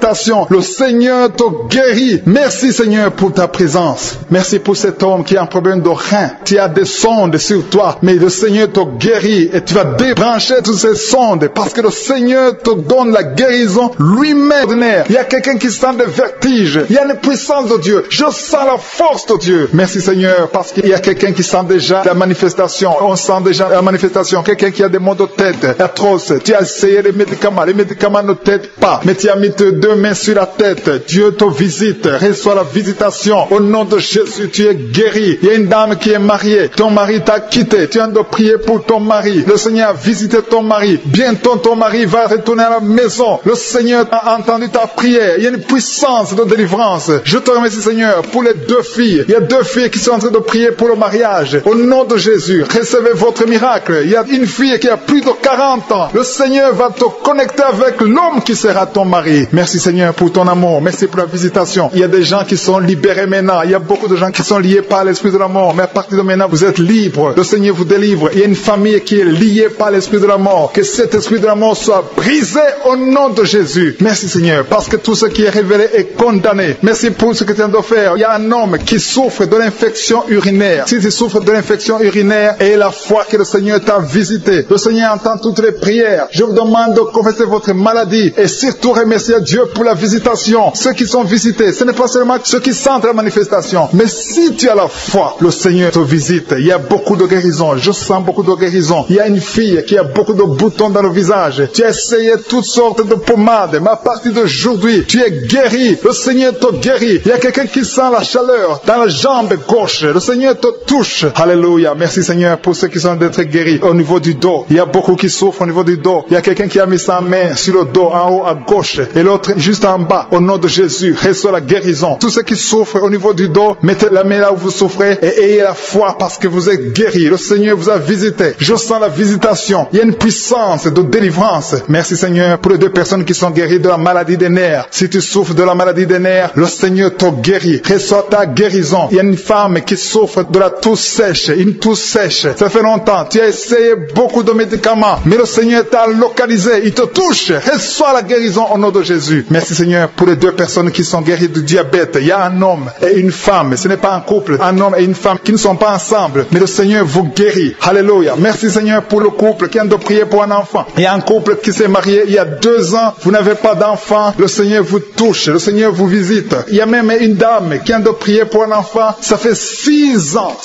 Le Seigneur te guérit. Merci Seigneur pour ta présence. Merci pour cet homme qui a un problème de rein. Tu as des sondes sur toi, mais le Seigneur te guérit et tu vas débrancher toutes ces sondes parce que le Seigneur te donne la guérison lui-même. Il y a quelqu'un qui sent des vertiges. Il y a une puissance de Dieu. Je sens la force de Dieu. Merci Seigneur parce qu'il y a quelqu'un qui sent déjà la manifestation. On sent déjà la manifestation. Quelqu'un qui a des maux de tête atroces. Tu as essayé les médicaments. Les médicaments ne t'aident pas, mais tu as mis tes 2 mains sur la tête. Dieu te visite. Reçois la visitation. Au nom de Jésus, tu es guéri. Il y a une dame qui est mariée. Ton mari t'a quitté. Tu viens de prier pour ton mari. Le Seigneur a visité ton mari. Bientôt, ton mari va retourner à la maison. Le Seigneur a entendu ta prière. Il y a une puissance de délivrance. Je te remercie, Seigneur, pour les 2 filles. Il y a 2 filles qui sont en train de prier pour le mariage. Au nom de Jésus, recevez votre miracle. Il y a une fille qui a plus de 40 ans. Le Seigneur va te connecter avec l'homme qui sera ton mari. Merci, Seigneur, pour ton amour. Merci pour la visitation. Il y a des gens qui sont libérés maintenant. Il y a beaucoup de gens qui sont liés par l'esprit de la mort. Mais à partir de maintenant, vous êtes libres. Le Seigneur vous délivre. Il y a une famille qui est liée par l'esprit de la mort. Que cet esprit de la mort soit brisé au nom de Jésus. Merci, Seigneur, parce que tout ce qui est révélé est condamné. Merci pour ce que tu viens de faire. Il y a un homme qui souffre de l'infection urinaire. Si tu souffres de l'infection urinaire, et la foi que le Seigneur t'a visité, le Seigneur entend toutes les prières. Je vous demande de confesser votre maladie et surtout remercier Dieu pour la visitation. Ceux qui sont visités, ce n'est pas seulement ceux qui sentent la manifestation, mais si tu as la foi, le Seigneur te visite. Il y a beaucoup de guérison. Je sens beaucoup de guérison. Il y a une fille qui a beaucoup de boutons dans le visage. Tu as essayé toutes sortes de pommades, mais à partir d'aujourd'hui, tu es guéri. Le Seigneur te guérit. Il y a quelqu'un qui sent la chaleur dans la jambe gauche. Le Seigneur te touche. Alléluia. Merci Seigneur pour ceux qui sont d'être guéris au niveau du dos. Il y a beaucoup qui souffrent au niveau du dos. Il y a quelqu'un qui a mis sa main sur le dos en haut à gauche et l'autre juste en bas. Au nom de Jésus, reçois la guérison. Tous ceux qui souffrent au niveau du dos, mettez la main là où vous souffrez et ayez la foi parce que vous êtes guéris. Le Seigneur vous a visité. Je sens la visitation. Il y a une puissance de délivrance. Merci Seigneur pour les 2 personnes qui sont guéries de la maladie des nerfs. Si tu souffres de la maladie des nerfs, le Seigneur te guérit. Reçois ta guérison. Il y a une femme qui souffre de la toux sèche. Une toux sèche. Ça fait longtemps. Tu as essayé beaucoup de médicaments, mais le Seigneur t'a localisé. Il te touche. Reçois la guérison au nom de Jésus. Merci Seigneur pour les deux personnes qui sont guéries du diabète. Il y a un homme et une femme. Ce n'est pas un couple, un homme et une femme qui ne sont pas ensemble. Mais le Seigneur vous guérit. Alléluia. Merci Seigneur pour le couple qui vient de prier pour un enfant. Il y a un couple qui s'est marié il y a 2 ans. Vous n'avez pas d'enfant. Le Seigneur vous touche. Le Seigneur vous visite. Il y a même une dame qui vient de prier pour un enfant. Ça fait 6 ans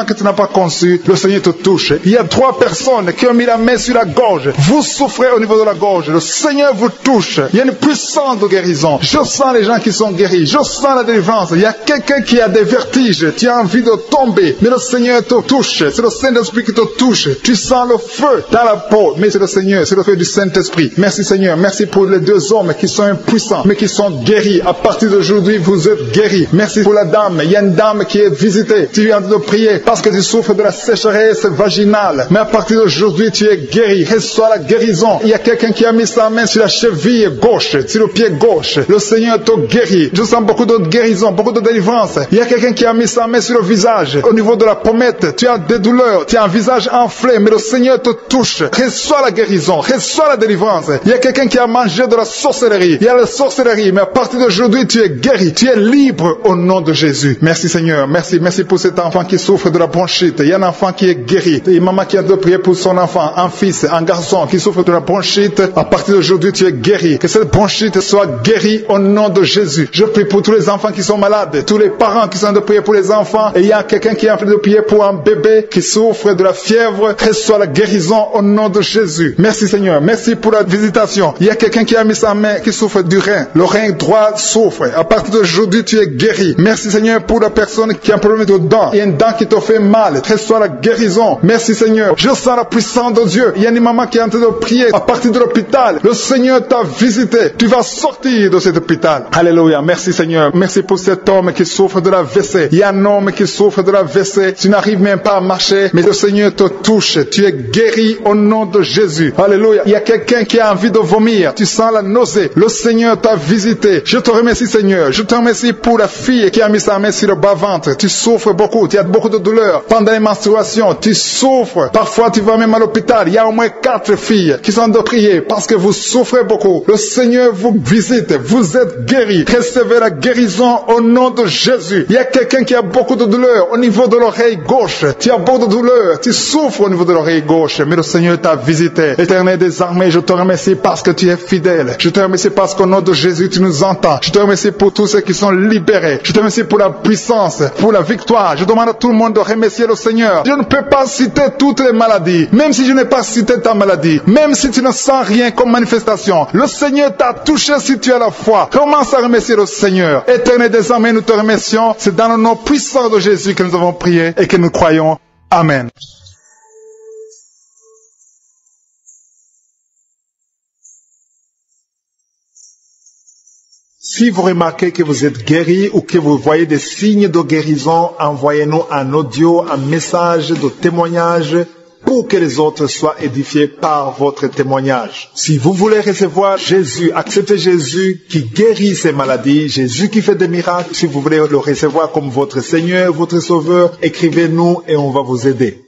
que tu n'as pas conçu. Le Seigneur te touche. Il y a 3 personnes qui ont mis la main sur la gorge. Vous souffrez au niveau de la gorge. Le Seigneur vous touche. Il y a une puissance de guérison. Je sens les gens qui sont guéris. Je sens la délivrance. Il y a quelqu'un qui a des vertiges. Tu as envie de tomber. Mais le Seigneur te touche. C'est le Saint-Esprit qui te touche. Tu sens le feu dans la peau. Mais c'est le Seigneur. C'est le feu du Saint-Esprit. Merci Seigneur. Merci pour les 2 hommes qui sont impuissants, mais qui sont guéris. À partir d'aujourd'hui, vous êtes guéris. Merci pour la dame. Il y a une dame qui est visitée. Tu viens de prier parce que tu souffres de la sécheresse vaginale. Mais à partir d'aujourd'hui, tu es guéri. Reçois la guérison. Il y a quelqu'un qui a mis sa main sur la cheville gauche, sur le pied gauche. Le Seigneur te guérit. Je sens beaucoup de guérison, beaucoup de délivrance. Il y a quelqu'un qui a mis sa main sur le visage. Au niveau de la pommette, tu as des douleurs. Tu as un visage enflé, mais le Seigneur te touche. Reçois la guérison. Reçois la délivrance. Il y a quelqu'un qui a mangé de la sorcellerie. Il y a la sorcellerie, mais à partir d'aujourd'hui, tu es guéri. Tu es libre au nom de Jésus. Merci Seigneur. Merci. Merci pour cet enfant qui souffre de la bronchite. Il y a un enfant qui est guéri. Et maman qui a de prier pour son enfant, un fils, un garçon qui souffre de la bronchite. À partir d'aujourd'hui, tu es guéri. Que cette bronchite soit guérie au nom de Jésus. Je prie pour tous les enfants qui sont malades, tous les parents qui sont de prier pour les enfants. Et il y a quelqu'un qui est en train de prier pour un bébé qui souffre de la fièvre. Reçois la guérison au nom de Jésus. Merci Seigneur. Merci pour la visitation. Il y a quelqu'un qui a mis sa main qui souffre du rein. Le rein droit souffre. À partir d'aujourd'hui, tu es guéri. Merci Seigneur pour la personne qui a un problème de dents. Il y a une dent qui te fait mal. Reçois la guérison. Merci Seigneur. Je sens la puissance de Dieu. Il y a une maman qui est en train de prier à partir de l'hôpital. Le Seigneur t'a visité. Tu vas sortir de cet hôpital. Alléluia. Merci Seigneur. Merci pour cet homme qui souffre de la WC. Il y a un homme qui souffre de la WC. Tu n'arrives même pas à marcher, mais le Seigneur te touche. Tu es guéri au nom de Jésus. Alléluia. Il y a quelqu'un qui a envie de vomir. Tu sens la nausée. Le Seigneur t'a visité. Je te remercie Seigneur. Je te remercie pour la fille qui a mis sa main sur le bas-ventre. Tu souffres beaucoup. Tu as beaucoup de douleurs. Pendant les menstruations, tu souffres. Parfois, tu vas même à l'hôpital. Il y a au moins 4 filles qui sont de prier parce que vous souffrez beaucoup. Le Seigneur vous visite. Vous êtes guéris. Recevez la guérison au nom de Jésus. Il y a quelqu'un qui a beaucoup de douleurs au niveau de l'oreille gauche. Tu as beaucoup de douleurs. Tu souffres au niveau de l'oreille gauche. Mais le Seigneur t'a visité. Éternel des armées, je te remercie parce que tu es fidèle. Je te remercie parce qu'au nom de Jésus, tu nous entends. Je te remercie pour tous ceux qui sont libérés. Je te remercie pour la puissance, pour la victoire. Je demande à tout le monde de remercier le Seigneur. Je ne peux pas citer toutes les maladies. Même si je n'ai pas cité ta maladie. Même si tu ne sens rien comme manifestation. Le Seigneur t'a touché si tu as la foi. Commence à remercier le Seigneur. Éternel des armées, nous te remercions. C'est dans le nom puissant de Jésus que nous avons prié et que nous croyons. Amen. Si vous remarquez que vous êtes guéri ou que vous voyez des signes de guérison, envoyez-nous un audio, un message de témoignage pour que les autres soient édifiés par votre témoignage. Si vous voulez recevoir Jésus, accepter Jésus qui guérit ces maladies, Jésus qui fait des miracles, si vous voulez le recevoir comme votre Seigneur, votre Sauveur, écrivez-nous et on va vous aider.